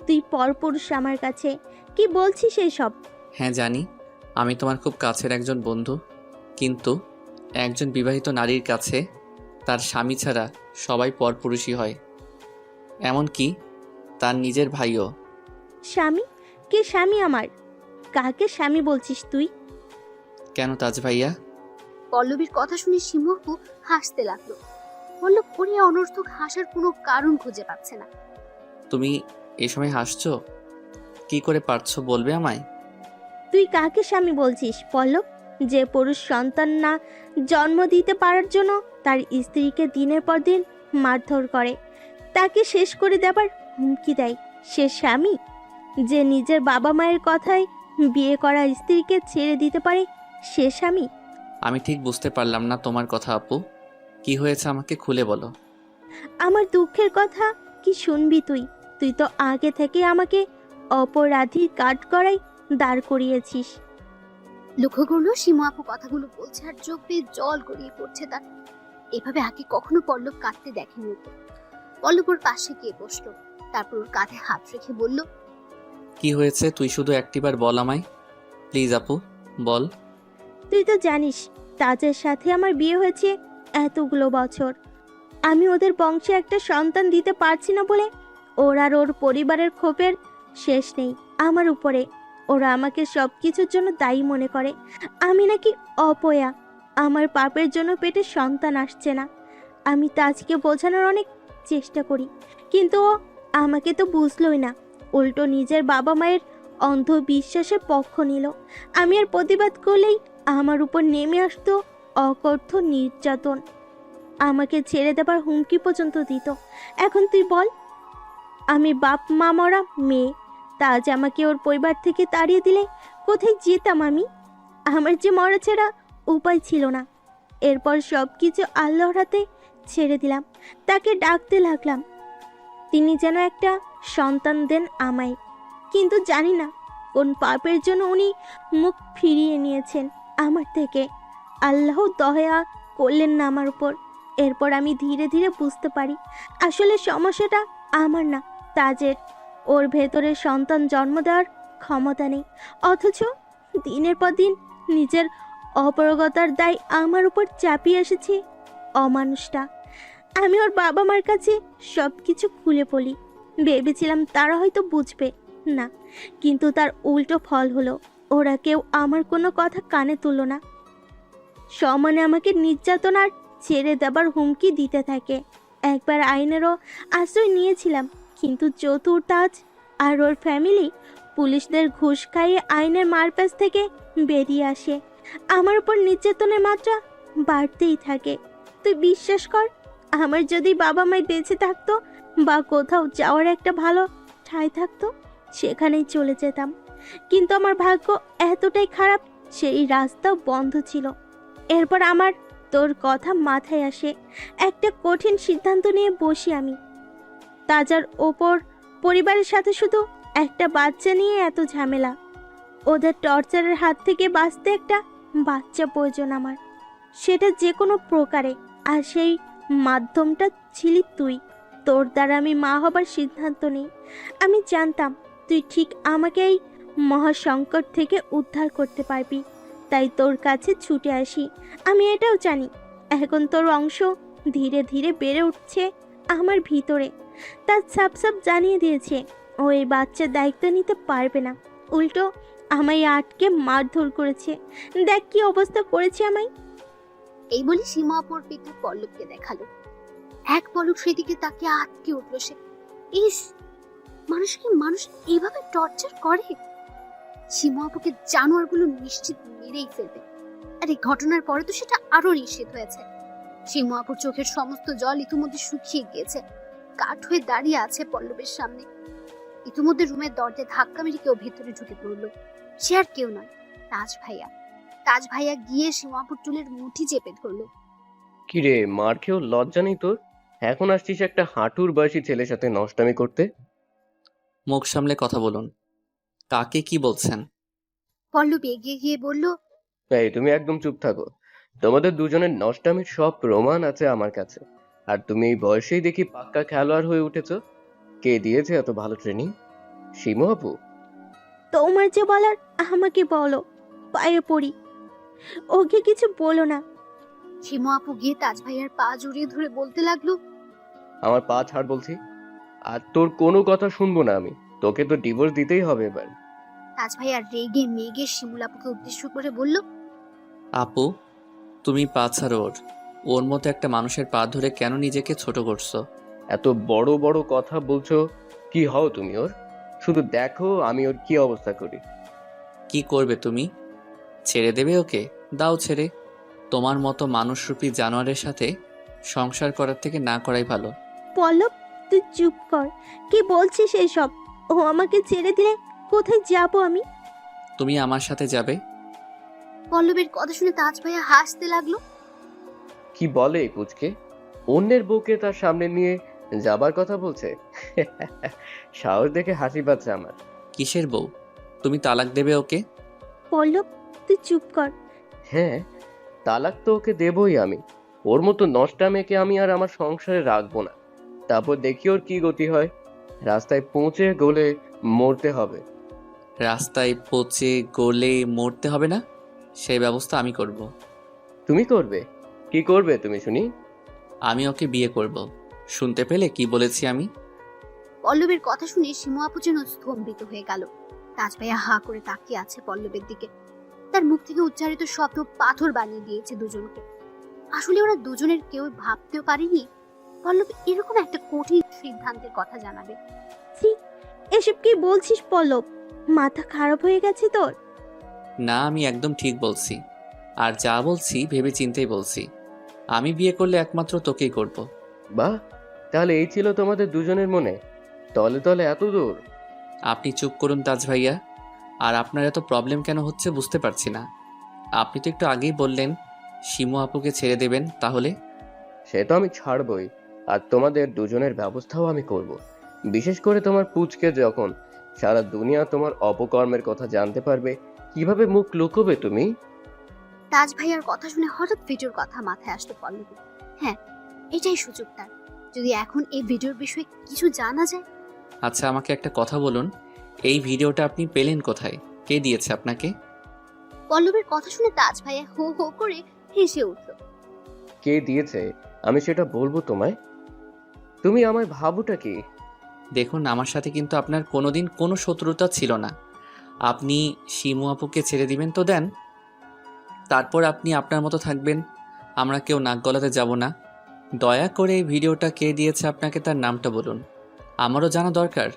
তুই পরপুরুষ আমার কাছে? কি বলছিস এসব? হ্যাঁ জানি, আমি তোমার খুব কাছের একজন বন্ধু, কিন্তু একজন বিবাহিত নারীর কাছে তার স্বামী ছাড়া সবাই পরপুরুষই হয়, এমনকি তার নিজের ভাইও। স্বামী? কে স্বামী আমার? কাকে স্বামী বলছিস তুই? কেন তাজ ভাইয়া? পল্লবীর কথা শুনে শিমু আপু হাসতে লাগলো। পল্লব ওর এই অনর্থক হাসার কোনো কারণ খুঁজে পাচ্ছে না। তুমি এই সময় হাসছো? কি করে পারছো বলবে আমায়? তুই কাকে স্বামী বলছিস পল্লব? যে পুরুষ সন্তান না জন্ম দিতে পারার জন্য তার স্ত্রীকে দিনের পর দিন মারধর করে, তাকে শেষ করে দেবার হুমকি দেয়, সে স্বামী? যে নিজের বাবা মায়ের কথায় বিয়ে করা স্ত্রীকে ছেড়ে দিতে পারে, সে স্বামী? আমি ঠিক বুঝতে পারলাম না তোমার কথা আপু, কি হয়েছে আমাকে খুলে বলো। আমার দুঃখের কথা কি শুনবি তুই? তুই তো আগে থেকে আমাকে অপরাধীর কাঠগড়ায় দাঁড় করিয়েছিস। লক্ষ্য করলো শিমু আপু কথাগুলো বলছে আর চোখ বেয়ে জল গড়িয়ে পড়ছে তার। এভাবে আগে কখনো পল্লব কাঁদতে দেখেনি ওকে। পল্লব ওর পাশে গিয়ে বসলো, তারপর ওর কাঁধে হাত রেখে বলল, কি হয়েছে তুই শুধু একটিবার বল আমায়, প্লিজ আপু বল। তুই তো জানিস তাজের সাথে আমার বিয়ে হয়েছে এতগুলো বছর। আমি ওদের বংশে একটা সন্তান দিতে পারছি না বলে ওর আর ওর পরিবারের ক্ষোভের শেষ নেই আমার উপরে। ওরা আমাকে সব কিছুর জন্য দায়ী মনে করে। আমি নাকি অপয়া, আমার পাপের জন্য পেটে সন্তান আসছে না। আমি তাজকে বোঝানোর অনেক চেষ্টা করি, কিন্তু ও আমাকে তো বুঝলই না, উল্টো নিজের বাবা মায়ের অন্ধবিশ্বাসের পক্ষ নিল। আমি আর প্রতিবাদ করলেই আমার উপর নেমে আসতো অকথ্য নির্যাতন, আমাকে ছেড়ে দেবার হুমকি পর্যন্ত দিত। এখন তুই বল, আমি বাপ মা মরা মেয়ে, তাজ আমাকে ওর পরিবার থেকে তাড়িয়ে দিলে কোথায় যেতাম আমি? আমার যে মরা ছাড়া উপায় ছিল না। এরপর সব কিছু আল্লাহর হাতে ছেড়ে দিলাম, তাকে ডাকতে লাগলাম তিনি যেন একটা সন্তান দেন আমায়। কিন্তু জানি না কোন পাপের জন্য উনি মুখ ফিরিয়ে নিয়েছেন আমার থেকে। আল্লাহ দয়া করলেন না আমার উপর। এরপর আমি ধীরে ধীরে বুঝতে পারি আসলে সমস্যাটা আমার না, তাজের। ওর ভেতরে সন্তান জন্ম দেওয়ার ক্ষমতা নেই, অথচ দিনের পর দিন নিজের অপারগতার দায় আমার উপর চাপিয়ে এসেছে অমানুষটা। আমি ওর বাবা মার কাছে সব কিছু খুলে বলি, ভেবেছিলাম তারা হয়তো বুঝবে না, কিন্তু তার উল্টো ফল হলো। ওরা কেউ আমার কোনো কথা কানে তুলল না, সমানে আমাকে নির্যাতন আর ছেড়ে দেবার হুমকি দিতে থাকে। একবার আইনেরও আশ্রয় নিয়েছিলাম, কিন্তু চতুর তাজ আর ওর ফ্যামিলি পুলিশদের ঘুষ খাইয়ে আইনের মারপ্যাচ থেকে বেরিয়ে আসে। আমার উপর নির্যাতনের মাত্রা বাড়তেই থাকে। তুই বিশ্বাস কর, আমার যদি বাবা মাই বেঁচে থাকতো বা কোথাও যাওয়ার একটা ভালো ঠাঁই থাকতো, সেখানেই চলে যেতাম। কিন্তু আমার ভাগ্য এতটাই খারাপ, সেই রাস্তাও বন্ধ ছিল। এরপর আমার তোর কথা মাথায় আসে, একটা কঠিন সিদ্ধান্ত নিয়ে বসি আমি। তাজার ওপর পরিবারের সাথে শুধু একটা বাচ্চা নিয়ে এত ঝামেলা, ওদের টর্চারের হাত থেকে বাঁচতে একটা বাচ্চা প্রয়োজন আমার, সেটা যে কোনো প্রকারে। আর সেই মাধ্যমটা ছিলি তুই। তোর দ্বারা আমি মা হবার সিদ্ধান্ত নিই। আমি জানতাম তুই ঠিক আমাকে এই মহাসংকট থেকে উদ্ধার করতে পারবি, তাই তোর কাছে ছুটে আসি। আমি এটাও জানি এখন তোর অংশ ধীরে ধীরে বেড়ে উঠছে আমার ভিতরে। তার সাপ সাপ জানিয়ে দিয়েছে ও এই বাচ্চার দায়িত্ব নিতে পারবে না, উল্টো আমায় আটকে মারধর করেছে। দেখ কি অবস্থা করেছে আমায়। এই বলে সীমা আপুর পিঠে পল্লবকে দেখালো। এক পলক সেদিকে তাকে আটকে উঠলো সে। ইস, মানুষ এইভাবে টর্চার করে? সীমা আপুকে জানোয়ারগুলো নিশ্চিত মেরেই ফেলবে। আর এই ঘটনার পরে তো সেটা আরো নিশ্চিত হয়েছে। সীমা আপুর চোখের সমস্ত জল ইতিমধ্যে শুকিয়ে গিয়েছে, কাঠ হয়ে দাঁড়িয়ে আছে পল্লবের সামনে। ইতিমধ্যে রুমের দরজায় ধাক্কা মেরে কেউ ভেতরে ঢুকে পড়লো। সে আর কেউ নয়, তাজ ভাইয়া। তাজ ভাইয়া গিয়ে সীমা আপুর চুলের মুঠি চেপে ধরলো। কিরে, মার খেয়েও লজ্জা নেই তোর? এখন আসছিস একটা হাঁটুর বয়সী ছেলের সাথে নষ্টামি করতে? মুখ সামলে কথা বলুন। কাকে কি বলছেন? পল্লবী এগিয়ে গিয়ে বলল, এই তুমি একদম চুপ থাকো। তোমাদের দুজনের নষ্টামির সব প্রমাণ আছে আমার কাছে। আর তুমি এই বয়সেই দেখি পাক্কা খেলোয়াড় হয়ে উঠেছো। কে দিয়েছে এত ভালো ট্রেনিং? শিমু আপু? তোমার যে বলার আমাকে বলো, পায়ে পড়ি। ওকে কিছু বলো না। শিমু আপু গিয়ে তাজ ভাইয়ার পা জড়িয়ে ধরে বলতে লাগলো, আমার পা ছাড় বলছি। আর তোর কোনো কথা শুনবো না আমি। তোকে তো ডিভোর্স দিতেই হবে এবার। তাজ ভাইয়া রেগে মেগে শিমুল আপুকে উদ্দেশ্য করে বলল, আপু, তুমি পা ছাড়ো ওর। ওর মতো একটা মানুষের পা ধরে কেন নিজেকে ছোট করছো? এত বড় বড় কথা বলছো। কি হও তুমি ওর? শুধু দেখো আমি ওর কি অবস্থা করি। কি করবে তুমি? ছেড়ে দেবে ওকে? দাও ছেড়ে। তোমার মতো মানুষরূপী জানোয়ারের সাথে সংসার করার থেকে না করাই ভালো। পল্লব, তুই চুপ কর। কি বলছিস এসব? ও আমাকে ছেড়ে দিলে কোথায় যাব আমি? তুমি আমার সাথে যাবে? পল্লবীর কথা শুনে তাজ ভাইয়া হাসতে লাগলো। কি বলে এই পুচকে? অন্যের বউকে তার সামনে নিয়ে যাবার কথা বলছে। সাহস দেখে হাসি পাচ্ছে আমার। কিসের বউ? তুমি তালাক দেবে ওকে? পল্লব, তুই চুপ কর। হ্যাঁ, তালাক তো ওকে দেবই আমি। ওর মতো নষ্টা মেয়েকে আমি আর আমার সংসারে রাখবো না। তারপর দেখি ওর কি গতি হয়। রাস্তায় পৌঁছে গলে মরতে হবে। রাস্তায় পচে গলে মরতে হবে না? সেই ব্যবস্থা আমি করব। তুমি করবে? কি করবে তুমি শুনি? আমি ওকে বিয়ে করব। শুনতে পেলে কি বলেছি আমি? পল্লবীর কথা শুনে শিমু আপু যেন স্তম্ভিত হয়ে গেল। তাজ ভাইয়া হা করে তাকিয়ে আছে পল্লবের দিকে। তার মুখ থেকে উচ্চারিত শব্দ পাথর বানিয়ে দিয়েছে দুজনকে। আসলে ওরা দুজনের কেউ ভাবতেও পারেনি পল্লব এরকম একটা কঠিন সিদ্ধান্তের কথা জানাবে। ছি, এসব কি বলছিস পল্লব? মাথা খারাপ হয়ে গেছে তোর? না, আমি একদম ঠিক বলছি। আর যা বলছি ভেবে চিন্তেই বলছি। আমি বিয়ে করলে একমাত্র তোকেই করব। বাহ, তাহলে এই ছিল তোমাদের দুজনের মনে? তলে তলে এত দূর? আপনি চুপ করুন তাজ ভাইয়া। আর আপনার এত প্রবলেম কেন হচ্ছে বুঝতে পারছি না। আপনি তো একটু আগেই বললেন শিমু আপুকে ছেড়ে দেবেন, তাহলে? সে তো আমি ছাড়বই। আর তোমাদের দুজনের ব্যবস্থাও আমি করব। বিশেষ করে তোমার পুচকে যখন সারা দুনিয়া তোমার অপকর্মের কথা জানতে পারবে, কিভাবে মুখ লুকোবে তুমি? তাজ ভাইয়ার কথা শুনে হঠাৎ ভিডিওর কথা মাথায় আসলো পল্লবী। হ্যাঁ, এটাই সুযোগ তার। যদি এখন এই ভিডিওর বিষয়ে কিছু জানা যায়। আচ্ছা, আমাকে একটা কথা বলুন, এই ভিডিওটা আপনি পেলেন কোথায়? কে দিয়েছে আপনাকে? পল্লবীর কথা শুনে তাজ ভাইয়া হো হো করে হেসে উঠল। কে দিয়েছে আমি সেটা বলবো তোমায়? তুমি আমায় ভাবোটা কি? দেখুন, আমার সাথে কিন্তু আপনার কোনোদিন কোনো শত্রুতা ছিল না। আপনি শিমু আপুকে ছেড়ে দিবেন তো দেন, তারপর আপনি আপনার মতো থাকবেন। আমরা কেউ নাক গলাতে যাব না। দয়া করে এই ভিডিওটা কে দিয়েছে আপনাকে তার নামটা বলুন, আমারও জানা দরকার।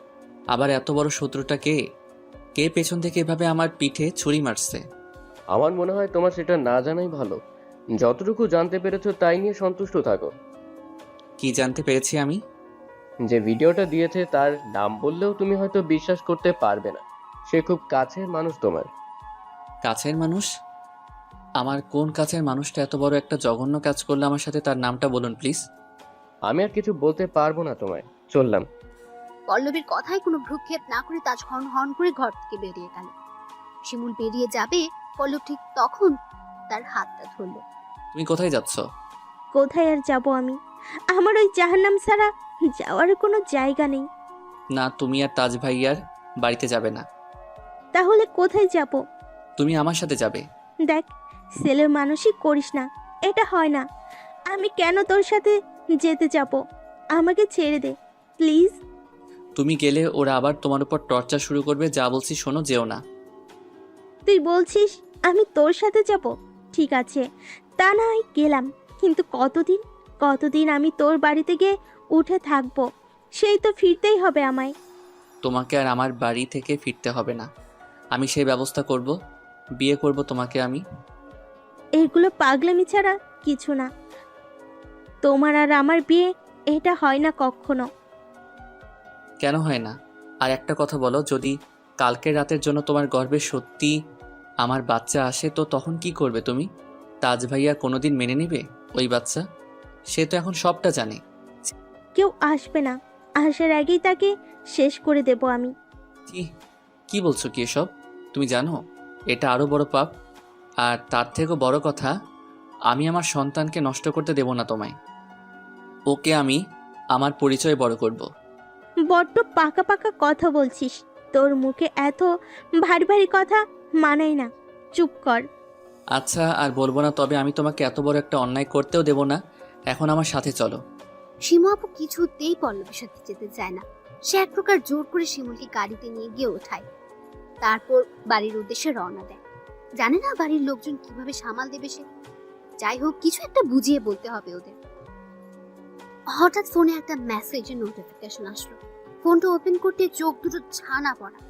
আবার এত বড় শত্রুটা কে? কে পেছন থেকে এভাবে আমার পিঠে ছুরি মারছে? আমার মনে হয় তোমার সেটা না জানাই ভালো। যতটুকু জানতে পেরেছো তাই নিয়ে সন্তুষ্ট থাকো। কি জানতে পেরেছি আমি? যে ভিডিওটা দিয়েছে তার নাম বললেও তুমি হয়তো বিশ্বাস করতে পারবে না। সে খুব কাছের মানুষ তোমার। কাছের মানুষ? আমার কোন কাছের মানুষটা এত বড় একটা জঘন্য কাজ করলো আমার সাথে, তার নামটা বলুন প্লিজ। আমি আর কিছু বলতে পারবো না তোমায়। চললাম। পল্লবীর কথায় কোনো ভ্রুক্ষেপ না করে তাজ হন হন করে ঘর থেকে বেরিয়ে গেল। শিমুল বেরিয়ে যাবে, পল্লব ঠিক তখন তার হাতটা ধরলো। তুমি কোথায় যাচ্ছ? কোথায় আর যাব আমি? আমার ওই জাহান্নাম ছাড়া যাওয়ার কোনো জায়গা নেই। না, তুমি আর তাজ ভাইয়ার বাড়িতে যাবে না। তাহলে কোথায় যাব? তুমি আমার সাথে যাবে। দেখ, ছেলের মানুষই করিস না, এটা হয় না। আমি কেন তোর সাথে যেতে যাব? আমাকে ছেড়ে দে প্লিজ। তুমি গেলে ওরা আবার তোমার উপর টর্চার শুরু করবে। যা বলছি শোনো, যেও না। তুই বলছিস আমি তোর সাথে যাব? ঠিক আছে, তা না হয় গেলাম, কিন্তু কতদিন কতদিন আমি তোর বাড়িতে গিয়ে উঠে থাকবো? সেই তো ফিরতেই হবে আমায়। তোমাকে আর আমার বাড়ি থেকে ফিরতে হবে না, আমি সেই ব্যবস্থা করব। বিয়ে করব তোমাকে আমি। এগুলো পাগলামি ছাড়া কিছু না। তোমার আর আমার বিয়ে, এটা হয় না কখনো। কেন হয় না? আর একটা কথা বলো, যদি কালকের রাতের জন্য তোমার গর্ভে সত্যি আমার বাচ্চা আসে, তো তখন কি করবে তুমি? তাজ ভাইয়া কোনোদিন মেনে নেবে ওই বাচ্চা? সে তো এখন সবটা জানে। কেউ আসবে না। আসার আগেই তাকে শেষ করে দেব আমি। কি বলছো কি এসব? তুমি জানো এটা আরো বড় পাপ। আর তার থেকেও বড় কথা, আমি আমার সন্তানকে নষ্ট করতে দেব না তোমায়। ওকে আমি আমার পরিচয় বড় করব। বড্ড পাকা পাকা কথা বলছিস। তোর মুখে এত ভারী ভারী কথা মানায় না। চুপ কর। আচ্ছা আর বলবো না, তবে আমি তোমাকে এত বড় একটা অন্যায় করতেও দেব না। এখন আমার সাথে চলো। শিমু আপু কিছুতেই পল্লবীর সাথে যেতে চায় না। সে এক প্রকার জোর করে শিমুলকে গাড়িতে নিয়ে গিয়ে ওঠায়। তারপর বাড়ির উদ্দেশ্যে রওনা দেয়। জানে না বাড়ির লোকজন কিভাবে সামাল দেবে সে। যাই হোক, কিছু একটা বুঝিয়ে বলতে হবে ওদের। হঠাৎ ফোনে একটা মেসেজের নোটিফিকেশন আসলো। ফোনটা ওপেন করতে চোখ দুটো ছানা পড়া।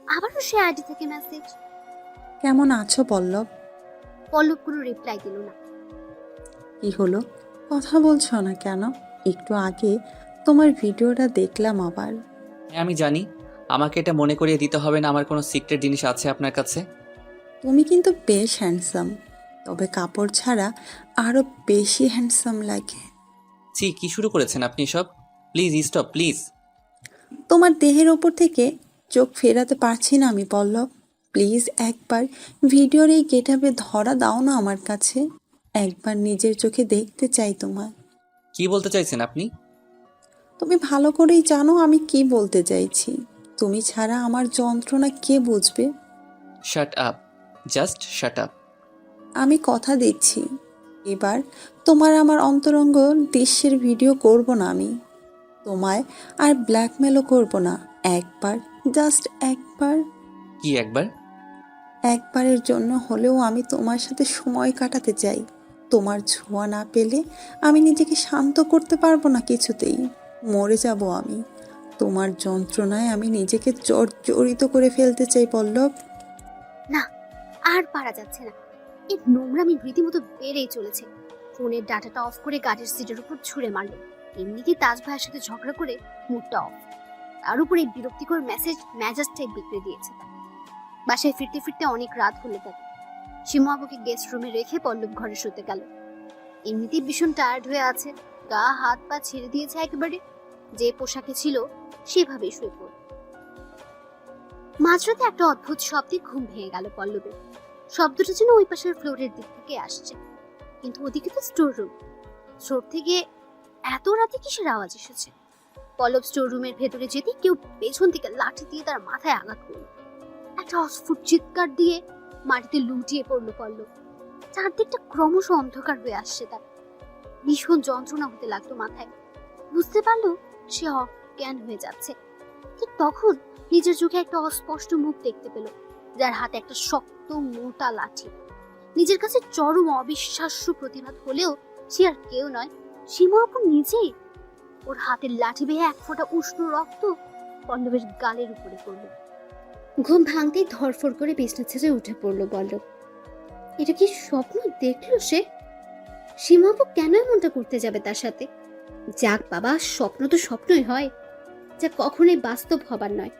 আবারও সে আইডি থেকে মেসেজ। কেমন আছো পল্লব? পল্লব কোনো রিপ্লাই দিল না। কি হলো, কথা বলছো না কেন? একটু আগে তোমার ভিডিওটা দেখলাম আবার। হ্যাঁ আমি জানি, আমাকে এটা মনে করিয়ে দিতে হবে না আমার কোনো সিক্রেট জিনিস আছে আপনার কাছে। তুমি কিন্তু বেশ হ্যান্ডসাম, তবে কাপড় ছাড়া আরো বেশি হ্যান্ডসাম লাগে। কি শুরু করেছেন আপনি সব? Please stop please. তোমার দেহের ওপর থেকে চোখ ফেরাতে পারছি না আমি পল্লব। প্লিজ একবার ভিডিওর এই গেটআপে ধরা দাও না আমার কাছে। একবার নিজের চোখে দেখতে চাই তোমার। কি বলতে চাইছেন আপনি? তুমি ভালো করেই জানো আমি কি বলতে চাইছি। তুমি ছাড়া আমার যন্ত্রণা কে বুঝবে? শাট আপ, জাস্ট শাট আপ। আমি কথা দিচ্ছি, এবার তোমার আমার অন্তরঙ্গ দৃশ্যের ভিডিও করব না আমি। তোমায় আর ব্ল্যাকমেলও করব না। একবার, জাস্ট একবার, কি একবার? একবারের জন্য হলেও আমি তোমার সাথে সময় কাটাতে চাই। তোমার ছোঁয়া না পেলে আমি নিজেকে শান্ত করতে পারবো না কিছুতেই। মরে যাব আমি। তোমার যন্ত্রণায় আমি নিজেকে জর্জরিত করে ফেলতে চাই পল্লব। না, আর পারা যাচ্ছে না। এই নোংরামি রীতিমতো বেড়েই চলেছে। ফোনের ডাটাটা অফ করে গাড়ির সিটের উপর ছুঁড়ে মারলো। এমনিতেই তাজ ভাইয়ের সাথে ঝগড়া করে মুডটা অফ। তার উপরে এই বিরক্তিকর মেজাজটাই বিগড়ে দিয়েছে তার। বাসায় ফিরতে ফিরতে অনেক রাত হলে তাকে। শিমু আবুকে গেস্ট রুমে রেখে পল্লব ঘরে শুতে গেল। এমনিতেই ভীষণ টায়ার্ড হয়ে আছে। গা হাত পা ছেড়ে দিয়েছে একেবারে। যে পোশাকে ছিল সেভাবেই শুয়ে পড়ল। মাঝরাতে একটা অদ্ভুত শব্দে ঘুম ভেঙে গেল পল্লবের। শব্দটা যেন ওই পাশের ফ্লোরের দিক থেকে আসছে, কিন্তু ওদিকে তো স্টোর রুম। স্টোর থেকে এত রাতে কিসের আওয়াজ এসেছে? পল্লব স্টোর রুমের ভেতরে যেতে কেউ পেছন থেকে লাঠি দিয়ে তার মাথায় আঘাত করল। একটা অস্ফুট চিৎকার দিয়ে মাটিতে লুটিয়ে পড়ল পল্লব। চারদিকটা ক্রমশ অন্ধকার হয়ে আসছে তার। ভীষণ যন্ত্রণা হতে লাগলো মাথায়। বুঝতে পারলো সে অজ্ঞান হয়ে যাচ্ছে। ঠিক তখন নিজের চোখে একটা অস্পষ্ট মুখ দেখতে পেল, যার হাতে একটা শক্ত মোটা লাঠি। নিজের কাছে চরম অবিশ্বাস্য প্রতিবাদ হলেও সে আর কেউ নয়, শিমু আপু নিজেই। ওর হাতের লাঠি বেয়ে এক ফোঁটা উষ্ণ রক্ত পল্লবের গালের উপরে পড়ল। ঘুম ভাঙতেই ধরফড় করে বিছনা ছেড়ে উঠে পড়লো পল্লব। এটা কি স্বপ্ন দেখলো সে? শিমু আপু কেন এমনটা করতে যাবে তার সাথে? যাক বাবা, স্বপ্ন তো স্বপ্নই হয়, যা কখনোই বাস্তব হবার নয়।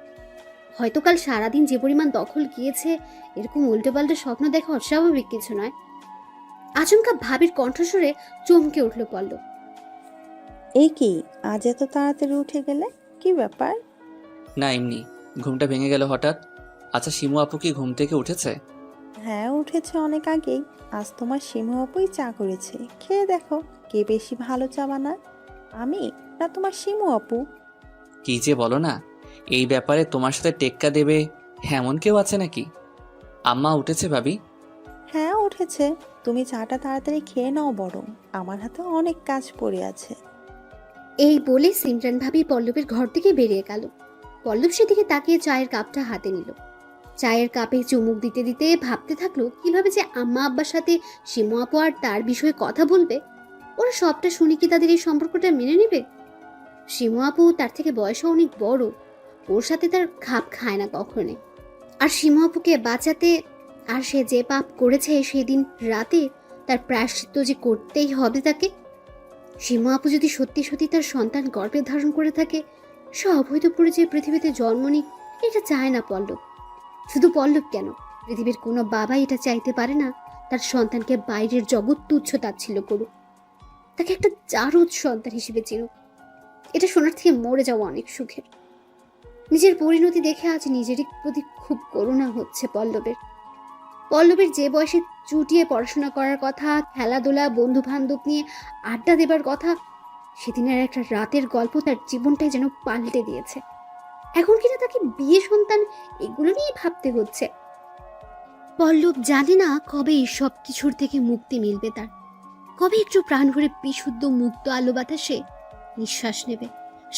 হয়তো কাল সারাদিন যে পরিমাণ দখল গিয়েছে, এরকম উল্টোপাল্টা স্বপ্ন দেখা অস্বাভাবিক কিছু নয়। আচমকা ভাবির কণ্ঠস্বরে চমকে উঠল পল্লব। এই কি, আজ এত তাড়াতাড়ি উঠে গেলে? কি ব্যাপার? না এমনি, ঘুমটা ভেঙে গেল হঠাৎ। আচ্ছা শিমু আপু কি ঘুম থেকে উঠেছে? হ্যাঁ উঠেছে অনেক আগেই। আজ তোমার শিমু আপুই চা করেছে, খেয়ে দেখো কে বেশি ভালো চা বানায়, আমি না তোমার শিমু আপু? কি যে বলো না, এই ব্যাপারে তোমার সাথে টেক্কা দেবে এমন কেউ আছে নাকি? আম্মা উঠেছে ভাবি? হ্যাঁ উঠেছে। তুমি চাটা তাড়াতাড়ি খেয়ে নাও, বরং আমার হাতে অনেক কাজ পড়ে আছে। এই বলে সিমরান ভাবি পল্লবের ঘর থেকে বেরিয়ে গেল। পল্লব সেদিকে তাকিয়ে চায়ের কাপটা হাতে নিল। চায়ের কাপে চুমুক দিতে দিতে ভাবতে থাকলো কিভাবে যে আম্মা আব্বার সাথে শিমু আপু আর তার বিষয়ে কথা বলবে। ওরা সবটা শুনে কি তাদের এই সম্পর্কটা মেনে নেবে? শিমু আপু তার থেকে বয়সে অনেক বড়, ওর সাথে তার খাপ খায় না কখনো। আর শিমু আপুকে বাঁচাতে আর সে যে পাপ করেছে সেদিন রাতে, তার প্রায়শ্চিত্ত যে করতেই হবে তাকে। শিমু আপু যদি সত্যি সত্যি তার সন্তান গর্ভে ধারণ করে থাকে, সে অবৈধ পরিচয়ে পৃথিবীতে জন্ম নিক, এটা চায় না পল্লব। শুধু পল্লব কেন, পৃথিবীর কোনো বাবা এটা চাইতে পারে না তার সন্তানকে বাইরের জগৎ তুচ্ছ তাচ্ছিল্য করুক, তাকে একটা জারদ সন্তান হিসেবে চিনুক। এটা শোনার থেকে মরে যাওয়া অনেক সুখের। নিজের পরিণতি দেখে আজ নিজেরই প্রতি খুব করুণা হচ্ছে পল্লবের। পল্লবের যে বয়সে চুটিয়ে পড়াশোনা করার কথা, খেলাধুলা, বন্ধু বান্ধব নিয়ে আড্ডা দেবার কথা, সেদিনের একটা রাতের গল্প তার জীবনটাই যেন পাল্টে দিয়েছে। এখন কিনা তাকে বিয়ে, সন্তান এগুলো নিয়ে ভাবতে হচ্ছে। পল্লব জানে না কবে এই সব কিছুর থেকে মুক্তি মিলবে তার, কবে একটু প্রাণ ভরে বিশুদ্ধ মুক্ত আলো বাতাসে নিঃশ্বাস নেবে।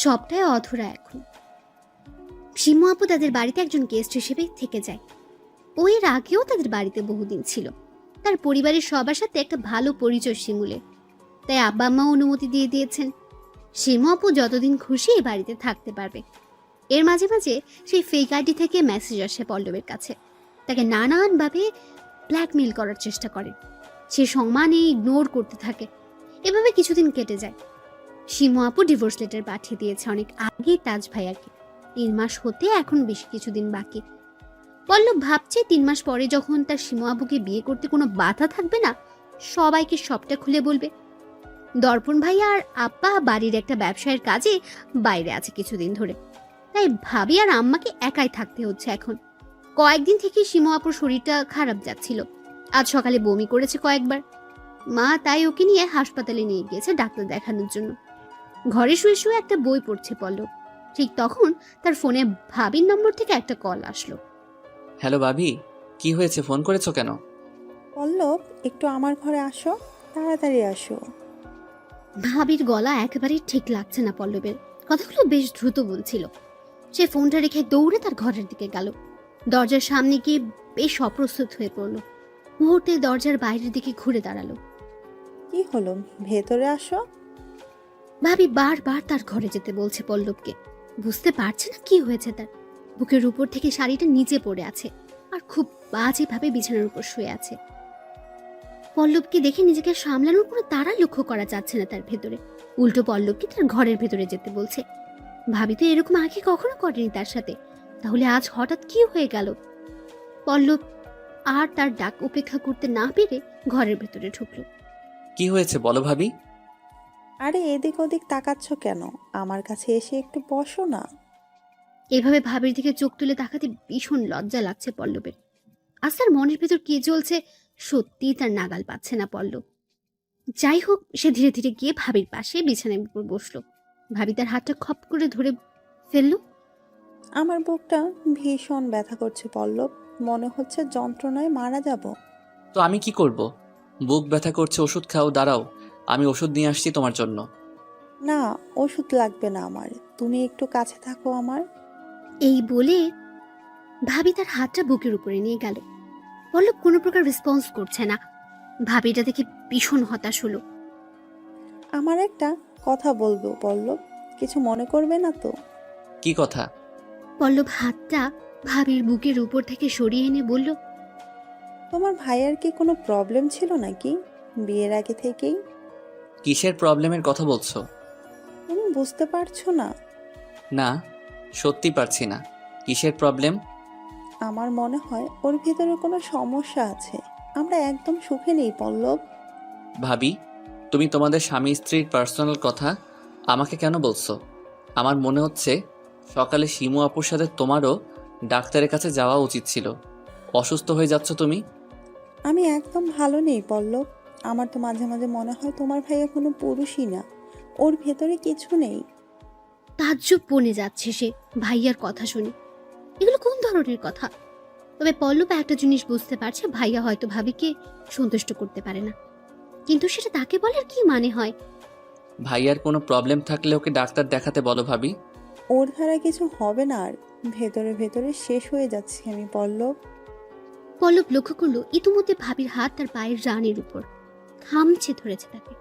সবটাই অধরা এখন। শিমু আপু তাদের বাড়িতে একজন গেস্ট হিসেবে থেকে যায়। ও এর আগেও তাদের বাড়িতে বহুদিন ছিল। তার পরিবারের সবার সাথে একটা ভালো পরিচয় শিমুলের, তাই আব্বা আম্মা অনুমতি দিয়ে দিয়েছেন। শিমু আপু যতদিন খুশি এই বাড়িতে থাকতে পারবে। এর মাঝে মাঝে সেই ফেক আইডি থেকে মেসেজ আসে পল্লবের কাছে, তাকে নানানভাবে ব্ল্যাকমেইল করার চেষ্টা করে। সে সমানে ইগনোর করতে থাকে। এভাবে কিছুদিন কেটে যায়। শিমু আপু ডিভোর্স লেটার পাঠিয়ে দিয়েছে অনেক আগেই তাজ ভাইয়াকে। 3 মাস হতে এখন বেশ কিছুদিন বাকি। পল্লব ভাবছে 3 মাস পরে যখন তার শিমু আপুকে বিয়ে করতে কোনো বাধা থাকবে না, সবাইকে সবটা খুলে বলবে। দর্পণ ভাইয়া আর আব্বা বাড়ির একটা ব্যবসায়ের কাজে বাইরে আছে কিছুদিন ধরে, তাই ভাবি আর আম্মাকে একাই থাকতে হচ্ছে এখন। কয়েকদিন থেকে শিমু আপুর শরীরটা খারাপ যাচ্ছিল। আজ সকালে বমি করেছে কয়েকবার। মা তাই ওকে নিয়ে হাসপাতালে নিয়ে গিয়েছে ডাক্তার দেখানোর জন্য। ঘরে শুয়ে শুয়ে একটা বই পড়ছে পল্লব। ঠিক তখন তার ফোনে ভাবির নম্বর থেকে একটা কল আসলো। হ্যালো ভাবি, কি হয়েছে, ফোন করেছো কেন? পল্লব, একটু আমার ঘরে আসো, তাড়াতাড়ি আসো। ভাবির গলা একেবারেই ঠিক লাগছে না পল্লবের। কথাগুলো বেশ দ্রুত বলছিল। সে ফোনটা রেখে দৌড়ে তার ঘরের দিকে গেল। দরজার সামনে গিয়ে বেশ অপ্রস্তুত হয়ে পড়ল। মুহূর্তে দরজার বাইরের দিকে ঘুরে দাঁড়ালো। কি হলো, ভেতরে আসো। ভাবি বারবার তার ঘরে যেতে বলছে পল্লবকে। বুঝতে পারছে না কি হয়েছে তার। বুকের উপর থেকে শাড়িটা নিচে পড়ে আছে আর খুব বাজেভাবে বিছানার উপর শুয়ে আছে। পল্লবকে দেখে নিজেকে সামলানোর কোনো তারা লক্ষ্য করা যাচ্ছে না তার ভেতরে। উল্টো পল্লবকে তার ঘরের ভেতরে যেতে বলছে। ভাবি তো এরকম আগে কখনো করেনি তার সাথে, তাহলে আজ হঠাৎ কি হয়ে গেল? পল্লব আর তার ডাক উপেক্ষা করতে না পেরে ঘরের ভেতরে ঢুকলো। কি হয়েছে বলো ভাবি? আরে এদিক ওদিক তাকাচ্ছ কেন? আমার কাছে এসে একটু বসো না। এভাবে ভাবির দিকে চোখ তুলে তাকাতে ভীষণ লজ্জা লাগছে পল্লবের। আজ তার মনের ভেতর কি চলছে সত্যিই তার নাগাল পাচ্ছে না পল্লব। যাই হোক, সে ধীরে ধীরে গিয়ে ভাবির পাশে বিছানার উপর বসলো। ভাবি তার হাতটা খপ করে ধরে ফেললো। আমার বুকটা ভীষণ ব্যথা করছে পল্লব, মনে হচ্ছে যন্ত্রণায় মারা যাব। তো আমি কি করব? বুক ব্যথা করছে, ওষুধ খাও। দাঁড়াও, আমি ওষুধ নিয়ে আসছি তোমার জন্য। না, ওষুধ লাগবে না আমার, তুমি একটু কাছে থাকো আমার। এই বলে ভাবি তার হাতটা বুকের উপরে নিয়ে গেল। পল্লব কোনো প্রকার রেসপন্স করছে না। ভাবিটা দেখে ভীষণ হতাশ হলো। আমার একটা কথা বলবো পল্লব, কিছু মনে করবে না তো? কি কথা? পল্লব হাতটা ভাবির বুকের উপর থেকে সরিয়ে এনে বলল, তোমার ভাইয়ের কি কোনো প্রবলেম ছিল নাকি বিয়ের আগে থেকেই? কিসের প্রবলেমের কথা বলছো? তুমি বুঝতে পারছো না? না, সত্যি পারছি না। কিসের প্রবলেম? আমার মনে হয় ওর ভিতরে কোনো সমস্যা আছে। আমরা একদম সুখে নেই পল্লব। ভাবি, তুমি তোমাদের স্বামী স্ত্রীর পার্সোনাল কথা আমাকে কেন বলছো? আমার মনে হচ্ছে সকালে শিমু আপুর সাথে তোমারও ডাক্তারের কাছে যাওয়া উচিত ছিল। অসুস্থ হয়ে যাচ্ছ তুমি। আমি একদম ভালো নেই পল্লব। আমার তো মাঝে মাঝে মনে হয় তোমার ভাইয়া কোনো পুরুষই না, ওর ভেতরে কিছু নেই। তাজ্জব বনে যাচ্ছে সে ভাইয়ার কথা শুনে। এগুলো কোন ধরনের কথা? তবে পল্লব একটা জিনিস বুঝতে পারছে, ভাইয়া হয়তো ভাবিকে সন্তুষ্ট করতে পারে না, কিন্তু সেটা তাকে বলার কি মানে হয়? ভাইয়ার কোনো প্রবলেম থাকলে ওকে ডাক্তার দেখাতে বলো ভাবি। ওর দ্বারা কিছু হবে না আর, ভেতরে ভেতরে শেষ হয়ে যাচ্ছি আমি পল্লব। পল্লব লক্ষ্য করলো ইতিমধ্যে ভাবির হাত তার পায়ের রানের উপর খামচে ধরেছে তাকে।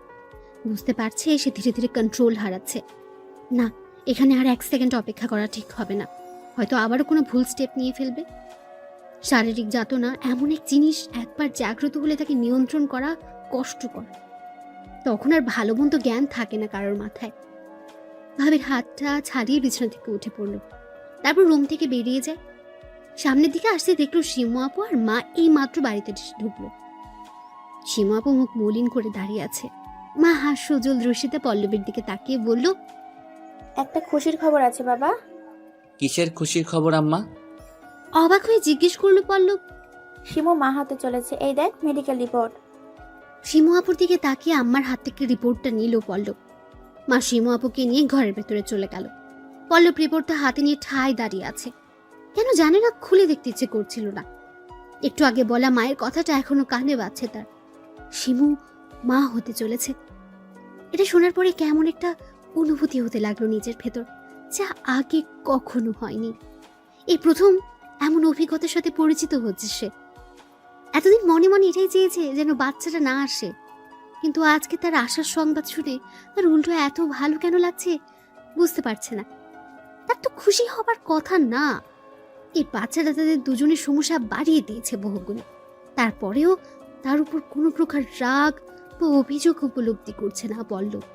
বুঝতে পারছে সে ধীরে ধীরে কন্ট্রোল হারাচ্ছে। না, এখানে আর 1 সেকেন্ড অপেক্ষা করা ঠিক হবে না। হয়তো আবারও কোনো ভুল স্টেপ নিয়ে ফেলবে। শারীরিক যাতনা এমন এক জিনিস, একবার জাগ্রত হলে তাকে নিয়ন্ত্রণ করা কষ্টকর। তখন আর ভালো মন্দ জ্ঞান থাকে না কারোর মাথায়। ভাবির হাতটা ছাড়িয়ে বিছানা থেকে উঠে পড়ল। তারপর রুম থেকে বেরিয়ে যায়। সামনের দিকে আসতে দেখলো শিমু আপু আর মা এই মাত্র বাড়িতে ঢুকলো। শিমু আপু মুখ মলিন করে দাঁড়িয়ে আছে। মা হাস্যোজ্জ্বল দৃষ্টিতে পল্লবের দিকে তাকিয়ে বলল, একটা খুশির খবর আছে বাবা। কিসের খুশির খবর আম্মা? অবাক হয়ে জিজ্ঞেস করলো পল্লব। শিমু মা হতে চলেছে, এই দেখ মেডিকেল রিপোর্ট। শিমু আপুর দিকে তাকিয়ে আম্মার হাত থেকে রিপোর্টটা নিল পল্লব। মা শিমু আপুকে নিয়ে ঘরের ভেতরে চলে গেল। পল্লব রিপোর্টটা হাতে নিয়ে ঠায় দাঁড়িয়ে আছে। কেন জানে না, খুলে দেখতে ইচ্ছে করছিল না। একটু আগে বলা মায়ের কথাটা এখনো কানে বাজছে তার। শিমু মা হতে চলেছে। এটা শোনার পরে কেমন একটা অনুভূতি হতে লাগলো নিজের ভেতর, যা আগে কখনো হয়নি। এই প্রথম এমন অভিজ্ঞতার সাথে পরিচিত হচ্ছে সে। এতদিন মনে মনে এটাই চেয়েছে যেন বাচ্চাটা না আসে, কিন্তু আজকে তার আসার সংবাদ শুনে তার উল্টো এত ভালো কেন লাগছে বুঝতে পারছে না। তার তো খুশি হবার কথা না। এই বাচ্চাটা তাদের দুজনের সমস্যা বাড়িয়ে দিয়েছে বহুগুণে। তারপরেও তার উপর কোনো প্রকার রাগ বা অভিযোগ উপলব্ধি করছে না পল্লব।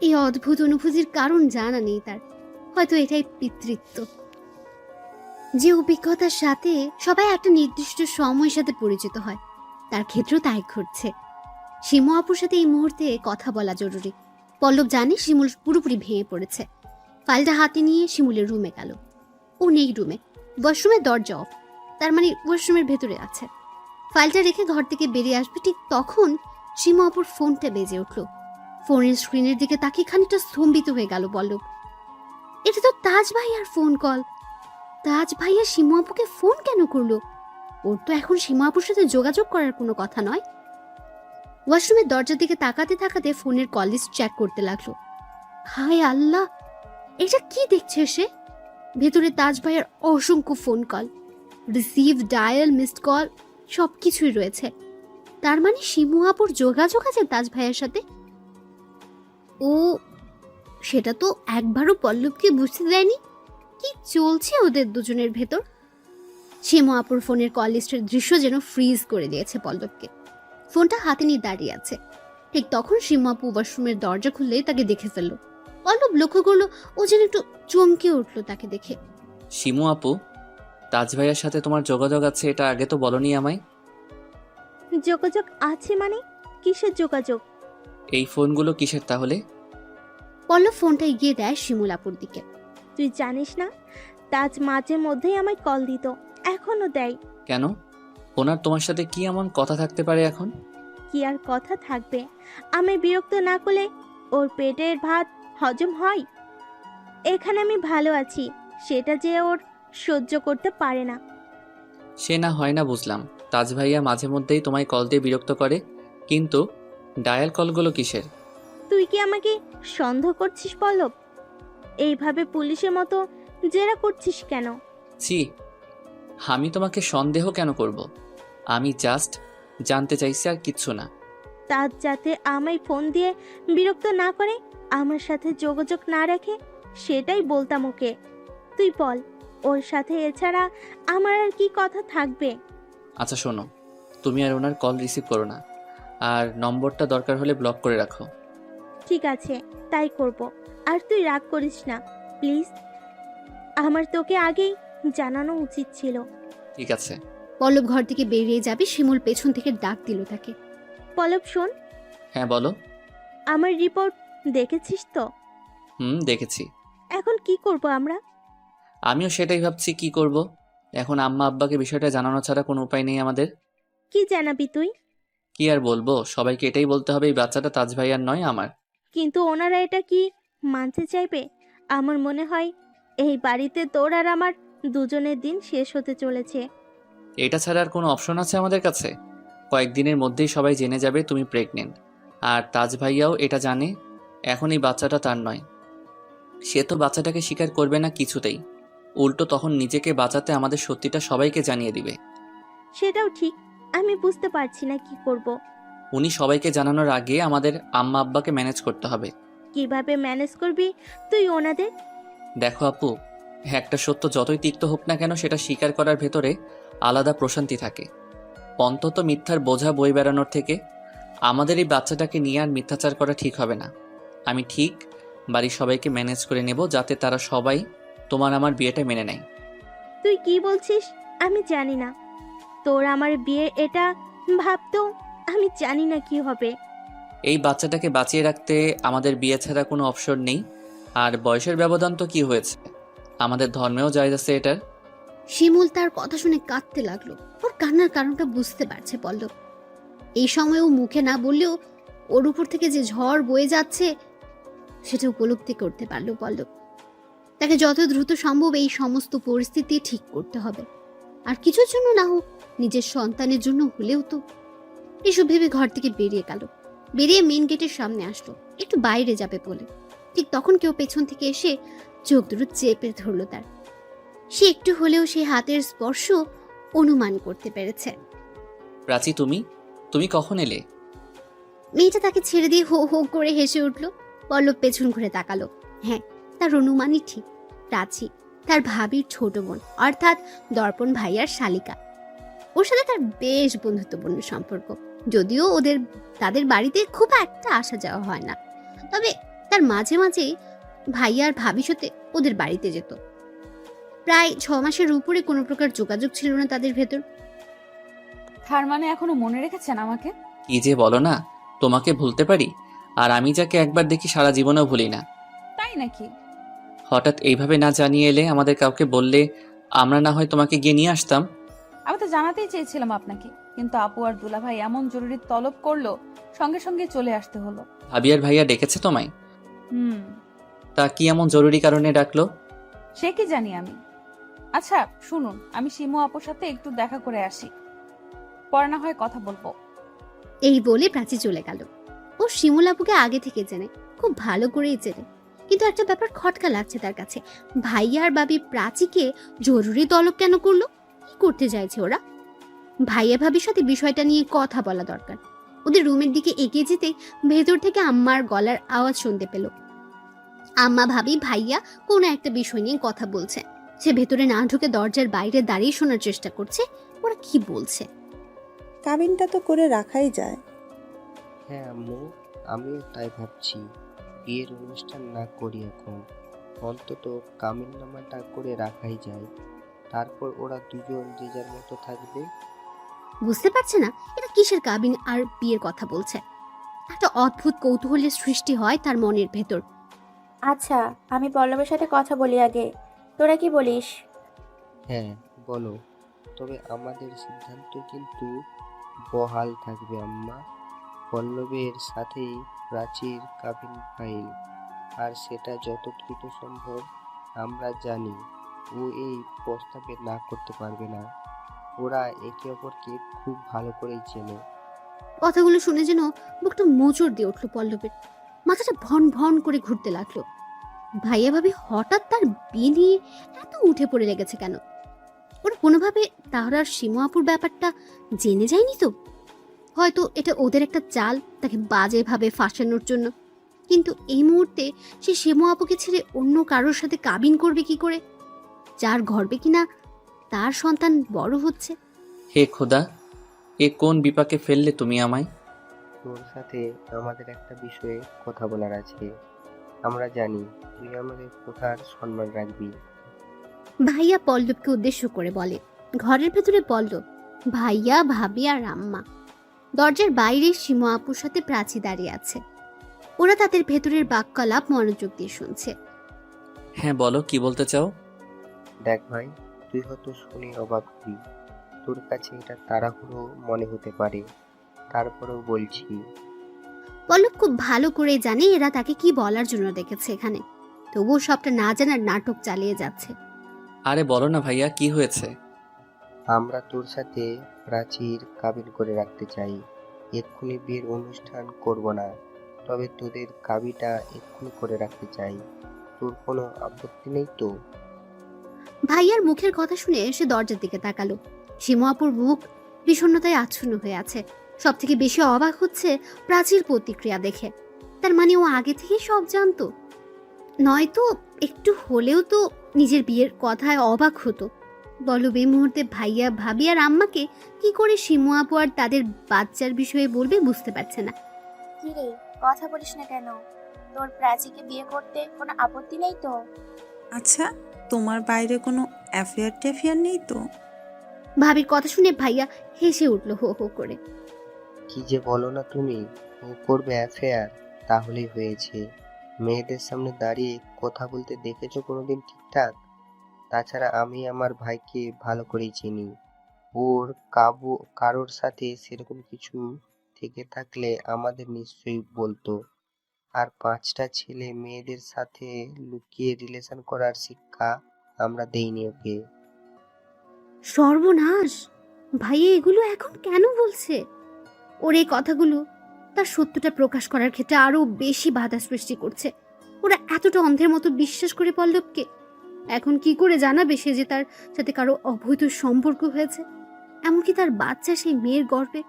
এই অদ্ভুত অনুভূতির কারণ জানা নেই তার, হয়তো এটাই পিতৃত্ব। যে অভিজ্ঞতার সাথে সবাই একটা নির্দিষ্ট সময়ের সাথে পরিচিত হয়, তার ক্ষেত্রেও তাই ঘটছে। শিমু আপুর সাথে এই মুহূর্তে কথা বলা জরুরি। পল্লব জানে শিমুল পুরোপুরি ভেঙে পড়েছে। ফাইলটা হাতে নিয়ে শিমুলের রুমে গেল। ও নেই রুমে, ওয়াশরুমের দরজা অফ, তার মানে ওয়াশরুমের ভেতরে আছে। ফাইলটা রেখে ঘর থেকে বেরিয়ে আসবে ঠিক তখন শিমু আপুর ফোনটা বেজে উঠল। ফোনের স্ক্রিনের দিকে তাকিয়ে খানিকটা স্তম্ভিত হয়ে গেল পল্লব। এটা তো তাজ ভাইয়ার ফোন কল। তাজ ভাইয়া শিমু আপুকে ফোন কেন করলো? ওর তো এখন শিমু আপুর সাথে যোগাযোগ করার কোনো কথা নয়। ওয়াশরুমের দরজার দিকে তাকাতে তাকাতে ফোনের কল লিস্ট চেক করতে লাগলো। হায় আল্লাহ, এটা কি দেখছে সে? ভেতরে তাজ ভাইয়ার অসংখ্য phone call, receive, dial, missed call সবকিছুই রয়েছে। তার মানে শিমু আপুর যোগাযোগ আছে তাজ ভাইয়ার সাথে। ও সেটা তো একবারও পল্লবকে বুঝতে দেয়নি। কি চলছে ওদের দুজনের ভেতর? শিমু আপুর ফোনের কল লিস্টের দৃশ্য যেন ফ্রিজ করে দিয়েছে পল্লবকে। ফোনটা হাতে নিয়ে দাঁড়িয়ে আছে। ঠিক তখন শিমু আপু ওয়াশরুমের দরজা খুললেই তাকে দেখে ফেললো। পল্লব লক্ষ্য করলো ও যেন একটু চমকে উঠলো তাকে দেখে। শিমু আপু, তাজ ভাইয়ার সাথে তোমার যোগাযোগ আছে, এটা আগে তো বলনি আমায়। যোগাযোগ আছে মানে? কিসের যোগাযোগ? এই ফোনগুলো কিসের তাহলে? পল্লব ফোনটা এগিয়ে দেয় শিমুল আপুর দিকে। তুই জানিস না, তাজ মাঝে মধ্যেই আমায় কল দিত, এখনো দেয়। কেন? ওনার তোমার সাথে কি এমন কথা থাকতে পারে এখন? কি আর কথা থাকবে? আমি বিরক্ত না করলে ওর পেটের ভাত হজম হয়? এখানে আমি ভালো আছি, সেটা যে ওর সহ্য করতে পারে না। সে না হয় না বুঝলাম, তাজ ভাইয়া মাঝে মধ্যেই তোমায় কল দিয়ে বিরক্ত করে, কিন্তু ডায়াল কলগুলো কিসের? তুই কি আমাকে সন্দেহ করছিস পল্লব? এইভাবে পুলিশের মতো জেরা করছিস কেন? ছি, আমি তোমাকে সন্দেহ কেন করব? আমি জাস্ট জানতে চাইছি, আর কিচ্ছু না। তাজ যাতে আমায় ফোন দিয়ে বিরক্ত না করে, আমার সাথে যোগাযোগ না রাখে, সেটাই বলতাম ওকে। তুই বল, ওর সাথে এছাড়া আমার আর কি কথা থাকবে? আচ্ছা শোনো, তুমি আর ওনার কল রিসিভ করো না, আর নম্বরটা দরকার হলে ব্লক করে রাখো। ঠিক আছে, তাই করব। আর তুই রাগ করিস না প্লিজ, আমার তোকে আগেই জানানো উচিত ছিল। ঠিক আছে। পল্লব ঘর থেকে বেরিয়ে যাবে, শিমুল পেছন থেকে ডাক দিল তাকে। পল্লব শোন, হ্যাঁ বলো। আমার রিপোর্ট দেখেছিস তো? দেখেছি। এখন কি করব আমরা? আমিও সেটাই ভাবছি, কি করব। এখন আম্মা আব্বাকে বিষয়টা জানানো ছাড়া কোনো উপায় নেই আমাদের। কি জানাবি তুই? কি আর বলবো, সবাইকে এটাই বলতে হবে এই বাচ্চাটা তাজ ভাইয়ার নয়, আমার। কিন্তু ওনারা এটা কি মানতে চাইবে? আমার মনে হয় এই বাড়িতে তোর আর আমার দুজনের দিন শেষ হতে চলেছে। এটা ছাড়া আর কোনো অপশন আছে আমাদের কাছে? কয়েকদিনের মধ্যেই সবাই জেনে যাবে তুমি প্রেগনেন্ট, আর তাজ ভাইয়াও এটা জানে এখন এই বাচ্চাটা তার নয়। সে তো বাচ্চাটাকে স্বীকার করবে না কিছুতেই, উল্টো তখন নিজেকে বাঁচাতে আমাদের সত্যিটা সবাইকে জানিয়ে দিবে। সেটাও ঠিক, আমি বুঝতে পারছি না কি করব। উনি সবাইকে জানানোর আগে আমাদের আম্মা আব্বাকে ম্যানেজ করতে হবে। কিভাবে ম্যানেজ করবি তুই ওনাদের? দেখো আপু, একটা সত্য যতই তিক্ত হোক না কেন, সেটা স্বীকার করার ভেতরে আলাদা প্রশান্তি থাকে, অন্তত মিথ্যার বোঝা বই বেড়ানোর থেকে। আমাদের এই বাচ্চাটাকে নিয়ে আর মিথ্যাচার করা ঠিক হবে না। আমি ঠিক বাড়ির সবাইকে ম্যানেজ করে নেব, যাতে তারা সবাই তোমার আমার বিয়েটা মেনে নেয়। তুই কি বলছিস আমি জানি না। তোর আমার বিয়ে এটা ভাবতেও আমি জানি না কি হবে। এই বাচ্চাটাকে বাঁচিয়ে রাখতে আমাদের বিয়ে ছাড়া কোনো অপশন নেই। আর বয়সের ব্যবধান তো কি হয়েছে, আমাদের ধর্মেও জায়েজ আছে এটার। শিমুল তার কথা শুনে কাঁদতে লাগলো। ওর কান্নার কারণটা বুঝতে পারছে পল্লব। এই সময় ও মুখে না বললেও ওর উপর থেকে যে ঝড় বয়ে যাচ্ছে সেটা উপলব্ধি করতে পারলো পল্লব। তাকে যত দ্রুত সম্ভব এই সমস্ত পরিস্থিতি ঠিক করতে হবে, আর কিছুর জন্য না হোক নিজের সন্তানের জন্য হলেও তো। এসব ভেবে ঘর থেকে বেরিয়ে গেল। বেরিয়ে মেন গেটের সামনে আসলো একটু বাইরে যাবে বলে। ঠিক তখন কেউ পেছন থেকে এসে চোখ দুটো চেপে ধরলো তার। সে একটু হলেও সে হাতের স্পর্শ অনুমান করতে পেরেছে। প্রাচী, তুমি কখন এলে? মেয়েটা তাকে ছেড়ে দিয়ে হো হো করে হেসে উঠল। পল্লব পেছন ঘুরে তাকালো। হ্যাঁ, তার অনুমানই ঠিক। প্রাচী তার ভাবির ছোট বোন, অর্থাৎ দর্পণ ভাইয়ার শালিকা। ওর সাথে তার বেশ বন্ধুত্বপূর্ণ সম্পর্ক, যদিও তাদের বাড়িতে খুব একটা আসা যাওয়া হয় না। তবে তার মাঝে মাঝে ভাইয়ার ভাবির সাথে ওদের বাড়িতে যেত। প্রায় 6 মাসের উপরে কোনো প্রকার যোগাযোগ ছিল না তাদের ভেতর। তার মানে এখনো মনে রেখেছেন আমাকে? কি যে বলো না, তোমাকে ভুলতে পারি? আর আমি যাকে একবার দেখি সারা জীবনেও ভুলি না। তাই নাকি? হঠাৎ এইভাবে না জানিয়ে এলে, আমাদের কাউকে বললে আমরা না হয় তোমাকে গিয়ে নিয়ে আসতাম। আমি তো জানাতেই চেয়েছিলাম আপনাকে, কিন্তু আপু আর দুলাভাই এমন জরুরি তলব করলো, সঙ্গে সঙ্গে চলে আসতে হলো। ভাবি আর ভাইয়া ডেকেছে তোমায়? হুম। তা কি এমন জরুরি কারণে ডাকলো? সে কি জানি আমি। আচ্ছা শুনুন, আমি শিমু আপুর সাথে একটু দেখা করে আসি, পরে না হয় কথা বলবো। এই বলে প্রাচী চলে গেল। ও শিমুল আপুকে আগে থেকে চেনে, খুব ভালো করেই চেনে। কিন্তু একটা ব্যাপার খটকা লাগছে তার কাছে। ভাইয়া আর বাবি প্রাচীকে জরুরি তলব কেন করলো? কি করতে চাইছে ওরা? ভাইয়া ভাবির সাথে বিষয়টা নিয়ে কথা বলা দরকার। ওদের রুমের দিকে এগিয়ে যেতে ভেতর থেকে আম্মার গলার আওয়াজ শুনতে পেল। আম্মা ভাবি ভাইয়া কোনো একটা বিষয় নিয়ে কথা বলছে। সে ভেতরে না ঢুকে দরজার বাইরে দাঁড়িয়ে শোনার চেষ্টা করছে ওরা কি বলছে। কাবিনটা তো করে রাখাই যায়। হ্যাঁ আম্মু, আমিও তাই ভাবছি। বিয়ের অনুষ্ঠান না করি এখন, অন্তত কামিননামাটা করে রাখাই যায়। তারপর ওরা দুজন যে যার মতো থাকবে। বুঝতে পারছে না এটা কিসের কাবিন আর বিয়ের কথা বলছে। একটা অদ্ভুত কৌতূহলের সৃষ্টি হয় তার মনের ভেতর। আচ্ছা, আমি পল্লবের সাথে কথা বলি আগে। তোরা কি বলিস? হ্যাঁ বলো, তবে আমাদের সিদ্ধান্ত কিন্তু বহাল থাকবে আম্মা। পল্লবের সাথেই প্রাচীর কাবিন ফাইল, আর সেটা যত দ্রুত সম্ভব। আমরা জানি ও এই প্রস্তাবে না করতে পারবে না। ওরা একে অপরকে খুব ভালো করেই চেনে। কথাগুলো শুনে যেন বুকটা মোচড় দিয়ে উঠলো পল্লবের। মাথাটা ভন ভন করে ঘুরতে লাগলো। ভাইয়া ভাবি হঠাৎ তার বিয়ে নিয়ে এত উঠে পড়ে লেগেছে কেন? ওরা কোনোভাবে তাহরার শিমু আপুর ব্যাপারটা জেনে যায়নি তো? হয়তো এটা ওদের একটা চাল, তাকে বাজেভাবে ফাঁসানোর জন্য। কিন্তু এই মুহূর্তে সে শিমু আপুকে ছেড়ে অন্য কারোর সাথে কাবিন করবে কি করে, যার গর্বে কিনা তার সন্তান বড় হচ্ছে। হে খোদা, এ কোন বিপাকে ফেললে তুমি আমায়? তোর সাথে আমাদের একটা বিষয়ে কথা বলার আছে। আমরা জানি তুই আমাদের কথার সম্মান রাখবি। ভাইয়া পল্লবকে উদ্দেশ্য করে বলে। ঘরের ভেতরে পল্লব, ভাইয়া ভাবি আর আম্মা। দরজার বাইরে শিমু আপুর সাথে প্রাচী দাঁড়িয়ে আছে। ওরা তাদের ভেতরের বাক্যালাপ মনোযোগ দিয়ে শুনছে। হ্যাঁ বলো, কি বলতে চাও? দেখ ভাই, তুই হয়তো শুনে অবাক হবি, তোর কাছে এটা তাড়াহুড়ো মনে হতে পারে, তারপরেও বলছি। পল্লব খুব ভালো করে জানে এরা তাকে কি বলার জন্য দেখেছে এখানে, তবুও সবটা না জানার নাটক চালিয়ে যাচ্ছে। আরে বলো না ভাইয়া, কি হয়েছে? আমরা তোর সাথে প্রাচীর কাবিন করে রাখতে চাই। এক্ষুনি বিয়ের অনুষ্ঠান করব না, তবে তোদের কাবিটা এক্ষুনি করে রাখতে চাই। তোর কোনো আপত্তি নেই তো? ভাইয়ার মুখের কথা শুনে সে দরজার দিকে তাকালো। শিমু আপুর মুখ বিষণ্ণতায় আচ্ছন্ন হয়ে আছে। সব থেকে বেশি অবাক হচ্ছে প্রাচীর প্রতিক্রিয়া দেখে। তার মানে ও আগে থেকে সব জানতো, নয়তো একটু হলেও তো নিজের বিয়ের কথায় অবাক হতো। বলো এই মুহূর্তে ভাইয়া ভাবি আর আম্মাকে কি করে শিমু আপু আর তাদের বাচ্চার বিষয়ে বলবে বুঝতে পারছে না। কি রে, কথা বলিস না কেন? তোর প্রাচীকে বিয়ে করতে কোনো আপত্তি নেই তো? আচ্ছা, তোমার বাইরে কোনো অ্যাফেয়ার ট্যাফেয়ার নেই তো? ভাবির কথা শুনে ভাইয়া হেসে উঠলো হো হো করে। কি যে বলো না তুমি, ও করবে অ্যাফেয়ার? তাহলেই হয়েছে। মেয়েদের সামনে দাঁড়িয়ে কথা বলতে দেখেছো কোনোদিন ঠিকঠাক? তাছাড়া আমি আমার ভাইকে ভালো করেই চিনি। ওর কারোর সাথে সেরকম কিছু থেকে থাকলে আমাদের নিশ্চয়ই বলতো। আর 5টা ছেলে মেয়েদের সাথে লুকিয়ে রিলেশন করার শিক্ষা আমরা দেইনি ওকে। সর্বনাশ! ভাইয়া এগুলো এখন কেন বলছে? ওর এই কথাগুলো তার সত্যটা প্রকাশ করার ক্ষেত্রে আরো বেশি বাধা সৃষ্টি করছে। ওরা এতটা অন্ধের মতো বিশ্বাস করে পল্লবকে। এখন কি করে জানাবে সে যে তার সাথে কারো অবৈধ সম্পর্ক হয়েছে, এমনকি তার বাচ্চা সেই মেয়ের গর্ভে?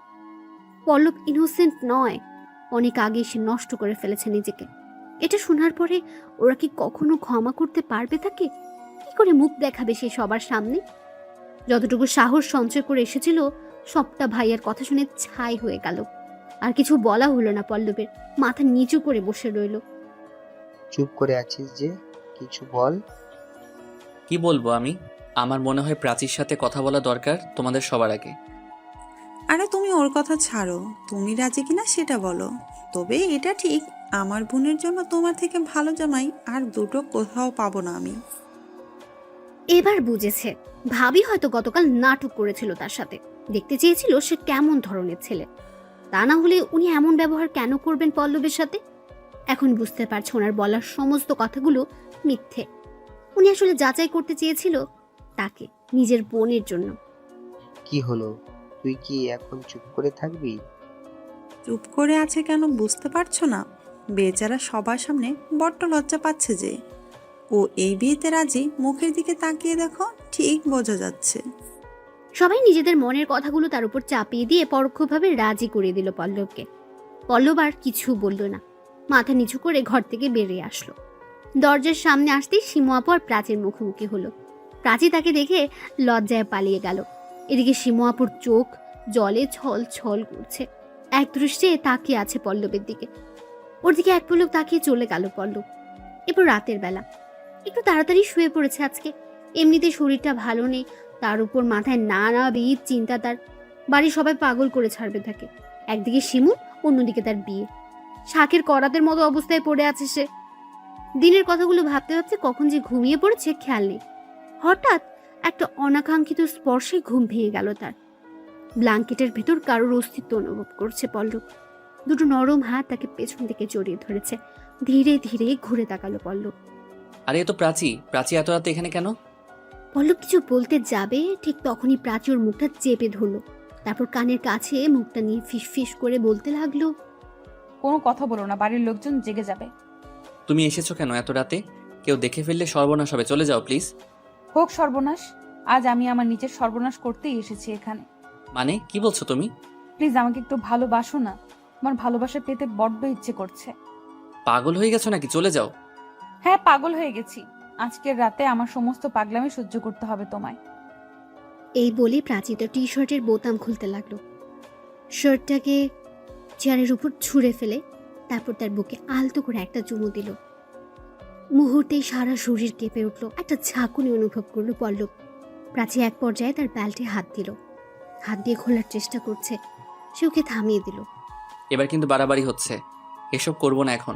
পল্লব ইনোসেন্ট নয়, অনেক আগে সে নষ্ট করে ফেলেছে নিজেকে। এটা শোনার পরে ওরা কি কখনো ক্ষমা করতে পারবে তাকে? কি করে মুখ দেখাবে সে সবার সামনে? যতটুকু সাহস সঞ্চয় করে এসেছিল সবটা ভাইয়ার কথা শুনে ছাই হয়ে গেল। আর কিছু বলা হলো না পল্লবের, মাথা নিচু করে বসে রইল। চুপ করে আছিস যে, কিছু বল। কি বলবো আমি? আমার মনে হয় প্রাচীর সাথে কথা বলা দরকার তোমাদের সবার আগে। আরে তুমি ওর কথা ছাড়ো, তুমি রাজি কিনা সেটা বলো। তবে এটা ঠিক, আমার বোনের জন্য তোমার থেকে ভালো জামাই আর দুটো কোথাও পাবো না আমি। এবার বুঝেছে, ভাবি হয়তো গতকাল নাটক করেছিল তার সাথে, দেখতে চেয়েছিল সে কেমন ধরনের ছেলে। তা না হলে উনি এমন ব্যবহার কেন করবেন পল্লবের সাথে? এখন বুঝতে পারছে ওনার বলার সমস্ত কথাগুলো মিথ্যে। উনি আসলে যাচাই করতে চেয়েছিল তাকে, নিজের বোনের জন্য। কি হলো, তুই কি এখন চুপ করে থাকবি? চুপ করে আছে কেন বুঝতে পারছো না? বেচারা সবার সামনে বড্ড লজ্জা পাচ্ছে যে। ও এই বিয়েতে রাজি, মুখের দিকে তাকিয়ে দেখো, ঠিক বোঝা যাচ্ছে। সবাই নিজেদের মনের কথাগুলো তার উপর চাপিয়ে দিয়ে পরোক্ষভাবে রাজি করে দিল পল্লবকে। পল্লব আর কিছু বলল না, মাথা নিচু করে ঘর থেকে বেরিয়ে আসলো। দরজার সামনে আসতেই শিমু আপু আর প্রাচীর মুখোমুখি হলো। প্রাচী তাকে দেখে লজ্জায় পালিয়ে গেল। এদিকে শিমু আপুর চোখ জলে ছল ছল করছে, এক দৃষ্টে তাকিয়ে আছে পল্লবের দিকে। ওর দিকে এক পলক তাকিয়ে চলে গেল পল্লব। এরপর রাতের বেলা একটু তাড়াতাড়ি শুয়ে পড়েছে আজকে। এমনিতে শরীরটা ভালো নেই, তার উপর মাথায় নানাবিধ চিন্তা। তার বাড়ির সবাই পাগল করে ছাড়বে তাকে। একদিকে শিমু, অন্যদিকে তার বিয়ে। শাকের করাতের মতো অবস্থায় পড়ে আছে সে। দিনের কথাগুলো ভাবতে ভাবতে কখন যে ঘুমিয়ে পড়েছে খেয়াল নেই। হঠাৎ একটা অনাকাঙ্ক্ষিত স্পর্শে ঘুম ভেঙে গেল তার। ব্ল্যাঙ্কেটের ভেতর কারোর অস্তিত্ব অনুভব করছে পল্লব। দুটো নরম হাত তাকে পেছন থেকে জড়িয়ে ধরেছে। ধীরে ধীরে ঘুরে তাকালো পল্লব। আরে এ তো প্রাচী। প্রাচী এত রাতে এখানে কেন? পল্লব কিছু বলতে যাবে, ঠিক তখনই প্রাচী ওর মুখটা চেপে ধরলো। তারপর কানের কাছে মুখটা নিয়ে ফিস করে বলতে লাগলো, কোনো কথা বলো না, বাড়ির লোকজন জেগে যাবে। তুমি এসেছো কেন এত রাতে? কেউ দেখে ফেললে সর্বনাশ হবে, চলে যাও প্লিজ। হোক সর্বনাশ, আজ আমি আমার নিজের সর্বনাশ করতেই এসেছি এখানে। মানে কি বলছো তুমি? প্লিজ আমাকে একটু ভালোবাসো না, আমার ভালোবাসা পেতে বড্ড ইচ্ছে করছে। পাগল হয়ে গেছো নাকি? চলে যাও। হ্যাঁ, পাগল হয়ে গেছি। আজকের রাতে আমার সমস্ত পাগলামি সহ্য করতে হবে তোমায়। এই বলে প্রাচী তার টি শার্টের বোতাম খুলতে লাগলো। শার্টটাকে চেয়ারের উপর ছুঁড়ে ফেলে তারপর তার বুকে আলতো করে একটা চুমু দিল। মুহূর্তেই সারা শরীর কেঁপে উঠল, একটা ঝাঁকুনি অনুভব করলো পল্লব। প্রাচী এক পর্যায়ে তার ব্যাল্টে হাত দিল, হাত দিয়ে খোলার চেষ্টা করছে। সে ওকে থামিয়ে দিল। এবার কিন্তু বাড়াবাড়ি হচ্ছে, এসব করবো না এখন।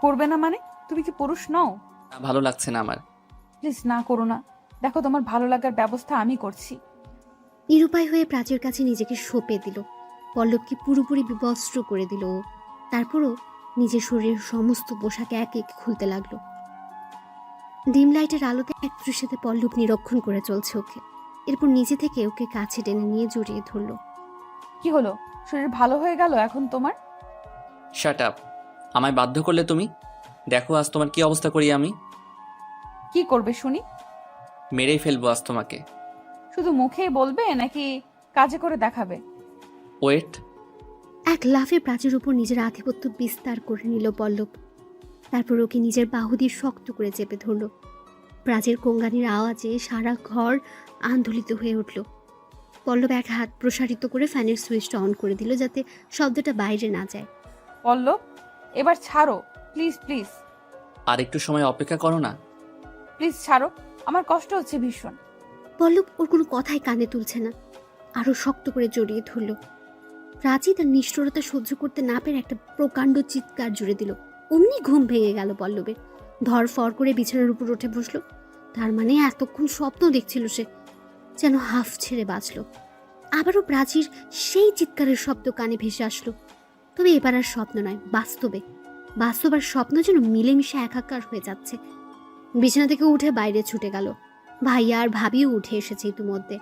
করবে না মানে? তুমি কি পুরুষ নও? না, ভালো লাগছে না আমার। প্লিজ না করো না, দেখো তোমার ভালো লাগার ব্যবস্থা আমি করছি। নিরুপায় হয়ে প্রাচীর কাছে নিজেকে সঁপে দিল। পল্লবকে পুরোপুরি বিবস্ত্র করে দিল ও। তারপরও নিজের শরীরের সমস্ত পোশাক এক এক খুলতে লাগলো। ডিম লাইটের আলোতে এক দৃশ্যতে পল্লব নিরীক্ষণ করে চলছে ওকে। এরপর নিজে থেকে ওকে কাছে টেনে নিয়ে জড়িয়ে ধরল। কি হলো, শরীর ভালো হয়ে গেল এখন তোমার? Shut up. আমায় বাধ্য করলে তুমি। দেখো আজ তোমার কি অবস্থা করি আমি। কি করবে শুনি? মেরেই ফেলবো আজ তোমাকে। শুধু মুখেই বলবে নাকি কাজে করে দেখাবে? ওয়েট। এক লাফে প্রাচীর উপর নিজের আধিপত্য বিস্তার করে নিল পল্লব। তারপর ওকে নিজের বাহু দিয়ে শক্ত করে চেপে ধরল। প্রাচীর কোঙ্গানির আওয়াজে সারা ঘর আন্দোলিত হয়ে উঠল। পল্লব এক হাত প্রসারিত করে ফ্যানের সুইচটা অন করে দিল যাতে শব্দটা বাইরে না যায়। পল্লব, এবার ছাড়ো, প্লিজ প্লিজ। আর একটু সময় অপেক্ষা করো না। প্লিজ ছাড়ো, আমার কষ্ট হচ্ছে ভীষণ। পল্লব ওর কোনো কথাই কানে তুলছে না, আরো শক্ত করে জড়িয়ে ধরল। প্রাচী তার নিষ্ঠুরতা সহ্য করতে না পেরে একটা প্রকাণ্ড চিৎকার জুড়ে দিল। অমনি ঘুম ভেঙে গেল পল্লবের। ধরফর করে বিছানার উপর উঠে বসলো। তার মানে এতক্ষণ স্বপ্ন দেখছিল সে, যেন হাফ ছেড়ে বাঁচল। আবারও প্রাচীর সেই চিৎকারের শব্দ কানে ভেসে আসলো। তবে এবার আর স্বপ্ন নয়, বাস্তবে। বাস্তব আর স্বপ্ন যেন মিলেমিশে একাকার হয়ে যাচ্ছে। বিছানা থেকে উঠে বাইরে ছুটে গেল। ভাইয়া আর ভাবিও উঠে এসেছে ইতিমধ্যে।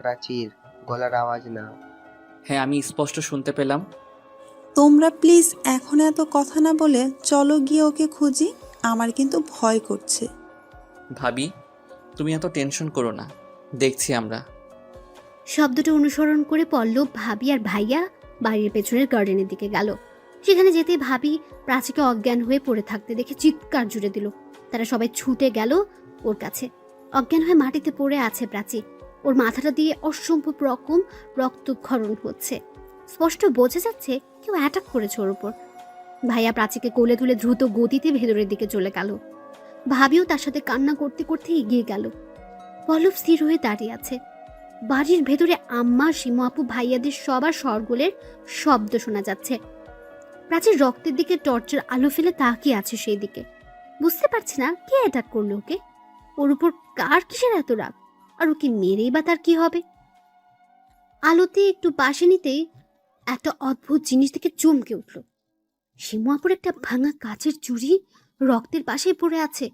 প্রাচীর, গলার আওয়াজ না। হ্যাঁ, আমি স্পষ্ট শুনতে পেলাম। তোমরা প্লিজ এখন এত কথা না বলে চলো গিয়ে ওকে খুঁজি, আমার কিন্তু ভয় করছে। ভাবি, তুমি এত টেনশন করো না, দেখছি আমরা। শব্দটা অনুসরণ করে পল্লব, ভাবি আর ভাইয়া বাড়ির পেছনের গার্ডেনের দিকে গেল। সেখানে যেতে ভাবি প্রাচীকে অজ্ঞান হয়ে পড়ে থাকতে দেখে চিৎকার জুড়ে দিল। তারা সবাই ছুটে গেল ওর কাছে। অজ্ঞান হয়ে মাটিতে পড়ে আছে প্রাচী। ওর মাথাটা দিয়ে অসম্ভব রকম রক্তক্ষরণ হচ্ছে। স্পষ্ট বোঝা যাচ্ছে কেউ অ্যাটাক করেছে ওর উপর। ভাইয়া প্রাচীকে কোলে তুলে দ্রুত গতিতে ভেতরের দিকে চলে গেল। ভাবিও তার সাথে কান্না করতে করতে এগিয়ে গেল। পল্লব স্থির হয়ে দাঁড়িয়ে আছে। বাড়ির ভেতরে আম্মা, শিমু আপু, ভাইয়াদের সবার শরগোলের শব্দ শোনা যাচ্ছে। প্রাচীর রক্তের দিকে টর্চের আলো ফেলে তাকিয়ে আছে সেই দিকে। বুঝতে পারছে না কে অ্যাটাক করলো ওকে, ওর উপর কার কিসের এত রাগ, আর ওকে মেরেই বা তার কি হবে। আলোতে একটু পাশে নিতেই একটা অদ্ভুত জিনিস থেকে চমকে উঠল। শিমু আপুর একটা ভাঙা কাচের চুড়ি রক্তের পাশে পড়ে আছে।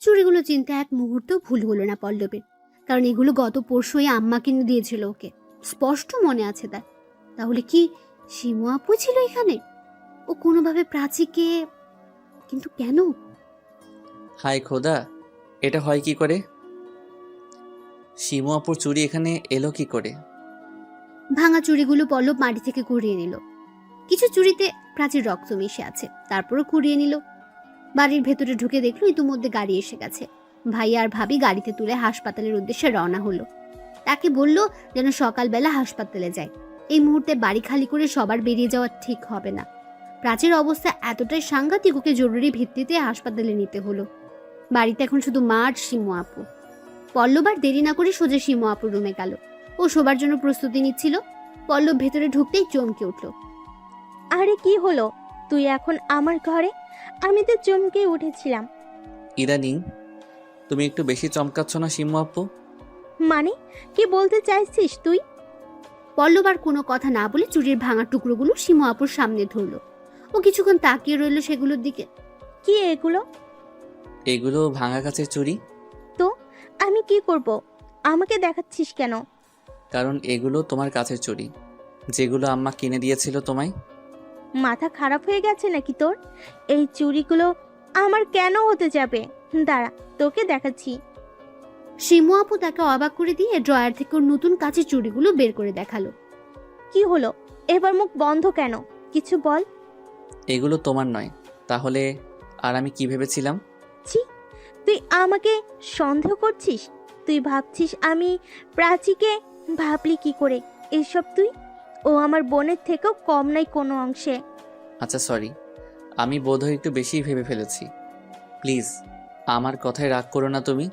চুড়িগুলো চিনতে এক মুহূর্তেও ভুল হলো না পল্লবের, কারণ এগুলো গত পরশুই আম্মা কিনে দিয়েছিল ওকে। স্পষ্ট মনে আছে তার। তাহলে কি শিমু আপু ছিল এখানে? ও কোনোভাবে প্রাচীকে, কিন্তু কেন? হায় খোদা, এটা হয় কি করে? শিমু আপুর চুড়ি এখানে এলো কি করে? ভাঙা চুড়িগুলো পল্লব মাটি থেকে কুড়িয়ে নিল। কিছু চুড়িতে প্রাচীর রক্ত মিশে আছে, তারপরও কুড়িয়ে নিল। বাড়ির ভেতরে ঢুকে দেখলো ইতিমধ্যে গাড়ি এসে গেছে। ভাইয়া আর ভাবি গাড়িতে তুলে হাসপাতালের উদ্দেশ্যে রওনা হলো। তাকে বলল যেন সকালবেলা হাসপাতালে যায়। এই মুহূর্তে বাড়ি খালি করে সবার বেরিয়ে যাওয়া ঠিক হবে না। প্রাচীর অবস্থা এতটাই সাংঘাতিক, ওকে জরুরি ভিত্তিতে হাসপাতালে নিতে হলো। বাড়িতে এখন শুধু মা আর শিমু আপু। পল্লব আর দেরি না করে সোজা শিমু আপুর রুমে গেল। ও শোবার জন্য প্রস্তুতি নিচ্ছিল। পল্লব ভেতরে ঢুকতেই চমকে উঠল। আরে কি হলো? তুই এখন আমার ঘরে? আমি তো চমকে উঠেছিলাম। ইদানিং তুমি একটু বেশি চমকাচ্ছ না শিমু আপু? মানে কি বলতে চাইছিস তুই? পল্লব আর কোনো কথা না বলে চুরির ভাঙা টুকরোগুলো শিমু আপুর সামনে ধরলো। ও কিছুক্ষণ তাকিয়ে রইল সেগুলোর দিকে। কি এগুলো? এগুলো ভাঙা কাচের চুড়ি। তো আমি কি করব? আমাকে দেখাচ্ছিস কেন? কারণ এগুলো তোমার কাচের চুড়ি, যেগুলো আম্মা কিনে দিয়েছিল তোমায়। মাথা খারাপ হয়ে গেছে নাকি তোর? এই চুড়িগুলো আমার কেন হতে যাবে? দাঁড়া, তোকে দেখাচ্ছি। শিমু আপু তাকে অবাক করে দিয়ে ড্রয়ার থেকে ওর নতুন কাচের চুড়িগুলো বের করে দেখালো। কি হলো? এবার মুখ বন্ধ কেন? কিছু বল। এগুলো তোমার নয়। তাহলে আর আমি কি ভেবেছিলাম? ছি, তুই আমাকে সন্দেহ করছিস? তুই ভাবছিস আমি প্রাচীকে? ভাবলি কি করে এসব তুই? ও আমার বোনের থেকেও কম নাই কোনো অংশে। আচ্ছা সরি, আমি বোধহয় একটু বেশি ভেবে ফেলেছি। প্লিজ আমার কথায় রাগ করো না তুমি।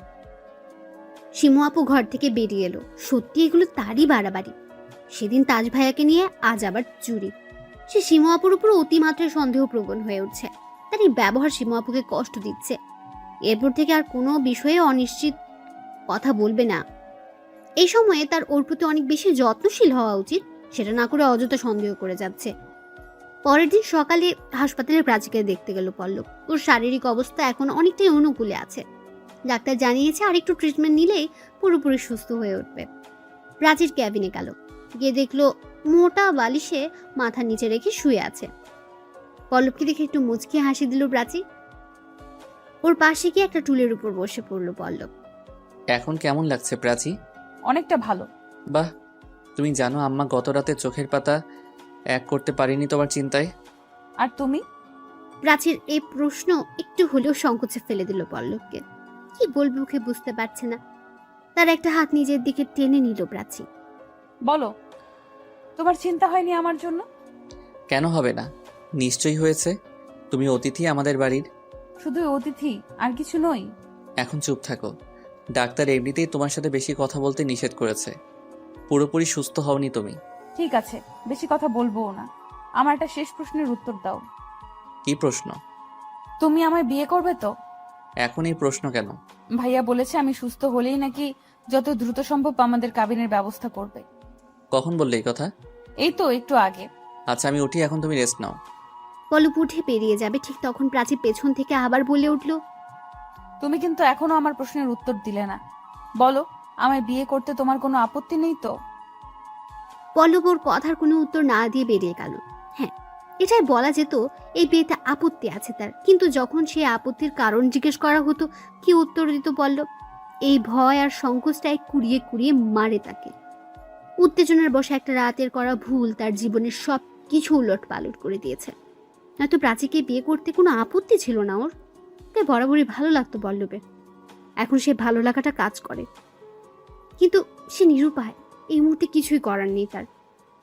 শিমু আপু ঘর থেকে বেরিয়ে এলো। সত্যি এগুলো তারই বাড়াবাড়ি। সেদিন তাজ ভাইয়াকে নিয়ে আজ আবার চুরি। সে শিমু আপুর উপর অতিমাত্রায় সন্দেহপ্রবণ হয়ে উঠছে। তার এই ব্যবহার শিমু আপুকে কষ্ট দিচ্ছে। এরপর থেকে আর কোনো বিষয়ে অনিশ্চিত কথা বলবে না। এই সময়ে তার ওর প্রতি অনেক বেশি যত্নশীল হওয়া উচিত, সেটা না করে অযথা সন্দেহ করে যাচ্ছে। পরের দিন সকালে হাসপাতালে প্রাচীকে দেখতে গেল পল্লব। ওর শারীরিক অবস্থা এখন অনেকটাই অনুকূলে আছে। ডাক্তার জানিয়েছে আর একটু ট্রিটমেন্ট নিলেই পুরোপুরি সুস্থ হয়ে উঠবে। প্রাচীর ক্যাবিনে গেল। গিয়ে দেখলো মোটা বালিশে মাথা নিচে রেখে শুয়ে আছে। পল্লবকে দেখে একটু মুচকি হাসি দিল প্রাচী। ওর পাশে গিয়ে একটা টুলের উপর বসে পড়ল পল্লব। এখন কেমন লাগছে প্রাচী? অনেকটা ভালো। বাহ, তুমি জানো আম্মা গত রাতে চোখের পাতা এক করতে পারিনি তোমার চিন্তায়। আর তুমি? প্রাচীর এই প্রশ্ন একটু হলেও সংকোচে ফেলে দিল পল্লবকে। কি বলবে ওকে বুঝতে পারছে না। তার একটা হাত নিজের দিকে টেনে নিল প্রাচী। বলো, তোমার চিন্তা হয়নি আমার জন্য? কেন হবে না, নিশ্চয়ই হয়েছে। তুমি অতিথি আমাদের বাড়ির। শুধু অতিথি, আর কিছু নই। এখন চুপ থাকো। ডাক্তার এমনিতেই তোমার সাথে বেশি কথা বলতে নিষেধ করেছে। পুরোপুরি সুস্থ হওনি তুমি। ঠিক আছে, বেশি কথা বলবো না। আমার একটা শেষ প্রশ্নের উত্তর দাও। কি প্রশ্ন? তুমি আমায় বিয়ে করবে তো? এখন এই প্রশ্ন কেন? ভাইয়া বলেছে আমি সুস্থ হলেই নাকি যত দ্রুত সম্ভব আমাদের কাবিনের ব্যবস্থা করবে। কখন বললে এই কথা? এই তো একটু আগে। আচ্ছা আমি উঠি, এখন তুমি রেস্ট নাও। পল্লব উঠে পেরিয়ে যাবে, ঠিক তখন প্রাচী পেছন থেকে আবার বলে উঠল, তুমি কিন্তু এখনো আমার প্রশ্নের উত্তর দিলে না। বলো, আমায় বিয়ে করতে তোমার কোনো আপত্তি নেই তো? পল্লব ওর কথার কোনো উত্তর না দিয়ে বেরিয়ে গেল। হ্যাঁ, এটাই বলা যেত এই বিয়েতে আপত্তি আছে তার, কিন্তু যখন সে আপত্তির কারণ জিজ্ঞেস করা হতো কি উত্তর দিত পল্লব? এই ভয় আর সংকোচটায় কুড়িয়ে কুড়িয়ে মারে তাকে। উত্তেজনার বশে একটা রাতের করা ভুল তার জীবনের সব কিছু উলট পালট করে দিয়েছে। নয়তো প্রাচীকে বিয়ে করতে কোনো আপত্তি ছিল না ওর, তাই বরাবরই ভালো লাগতো পল্লবের। এখন সে ভালো লাগাটা কাজ করে, কিন্তু সে নিরুপায়। এই মুহূর্তে কিছুই করার নেই তার।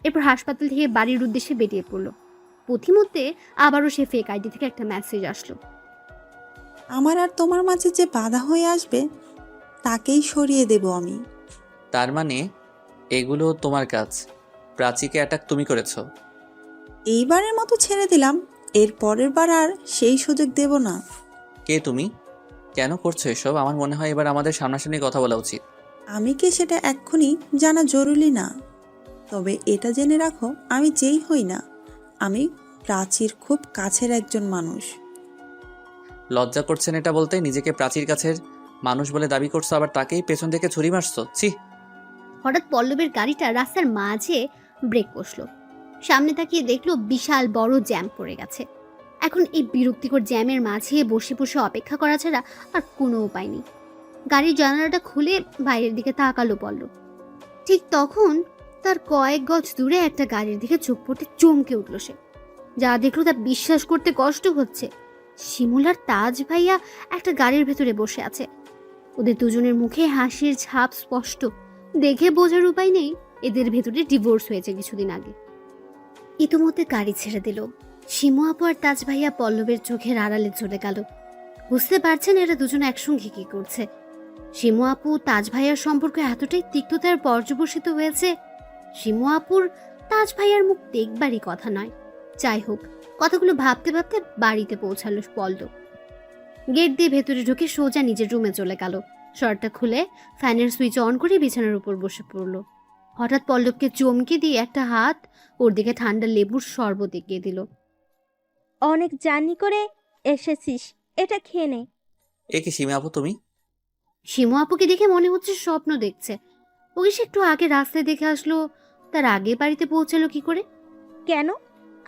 এরপর হাসপাতাল থেকে বাড়ির উদ্দেশ্যে বেরিয়ে পড়লো। পথিমধ্যে আবারও সে ফেক আইডি থেকে একটা মেসেজ আসলো। আমার আর তোমার মাঝে যে বাধা হয়ে আসবে তাকেই সরিয়ে দেব আমি। তার মানে এগুলো তোমার কাজ? প্রাচীকে অ্যাটাক তুমি করেছো? এইবারের মতো ছেড়ে দিলাম, এর পরের বার আর সেই সুযোগ দেব না। কে তুমি? কেন করছো এসব? আমার মনে হয় এবার আমাদের সামনাসামনি কথা বলা উচিত। আমি কে সেটা এক্ষুনি জানা জরুরি না, তবে এটা জেনে রাখো আমি যেই হই না, আমি প্রাচীর খুব কাছের একজন মানুষ। লজ্জা করছেন এটা বলতে? নিজেকে প্রাচীর কাছের মানুষ বলে দাবি করছো, আবার তাকেই পেছন থেকে ছুরি মারছো। ছি! হঠাৎ পল্লবের গাড়িটা রাস্তার মাঝে ব্রেক কষলো। সামনে তাকিয়ে দেখলো বিশাল বড় জ্যাম পড়ে গেছে। এখন এই বিরক্তিকর জ্যামের মাঝে বসে বসে অপেক্ষা করা ছাড়া আর কোনো উপায় নেই। গাড়ির জানালাটা খুলে বাইরের দিকে তাকালো পল্লব। ঠিক তখন তার কয়েক গজ দূরে একটা গাড়ির দিকে চোখ পড়তে চমকে উঠল সে। যা দেখলো তা বিশ্বাস করতে কষ্ট হচ্ছে। শিমুলার তাজ ভাইয়া একটা গাড়ির ভেতরে বসে আছে। ওদের দুজনের মুখে হাসির ছাপ স্পষ্ট, দেখে বোঝার উপায় নেই এদের ভেতরে ডিভোর্স হয়েছে কিছুদিন আগে। ইতিমধ্যে গাড়ি ছেড়ে দিল। শিমু আপু আর তাজ ভাইয়া পল্লবের চোখের আড়ালে চলে গেল। বুঝতে পারছেন এরা দুজন একসঙ্গে কি করছে। শিমু আপু তাজ ভাইয়ার সম্পর্ক এতটাই তিক্ততার পর্যবসিত হয়েছে, শিমু আপুর তাজ ভাইয়ার মুখ দেখবারই কথা নয়। যাই হোক, কথাগুলো ভাবতে ভাবতে বাড়িতে পৌঁছালো পল্লব। গেট দিয়ে ভেতরে ঢুকে সোজা নিজের রুমে চলে গেল। শার্টটা খুলে ফ্যানের সুইচ অন করে বিছানার উপর বসে পড়ল। হঠাৎ পল্লবকে চমকে দিয়ে একটা হাত ওর দিকে ঠান্ডা লেবুর শরবত এগিয়ে দিল। অনেক জার্নি করে এসেছিস, এটা খেয়ে নে। এ কি সীমা আপু তুমি? শিমু আপুকে দেখে মনে হচ্ছে স্বপ্ন দেখছে। ওকে সে একটু আগে রাস্তায় দেখে আসলো, তার আগে বাড়িতে পৌঁছালো কি করে? কেন,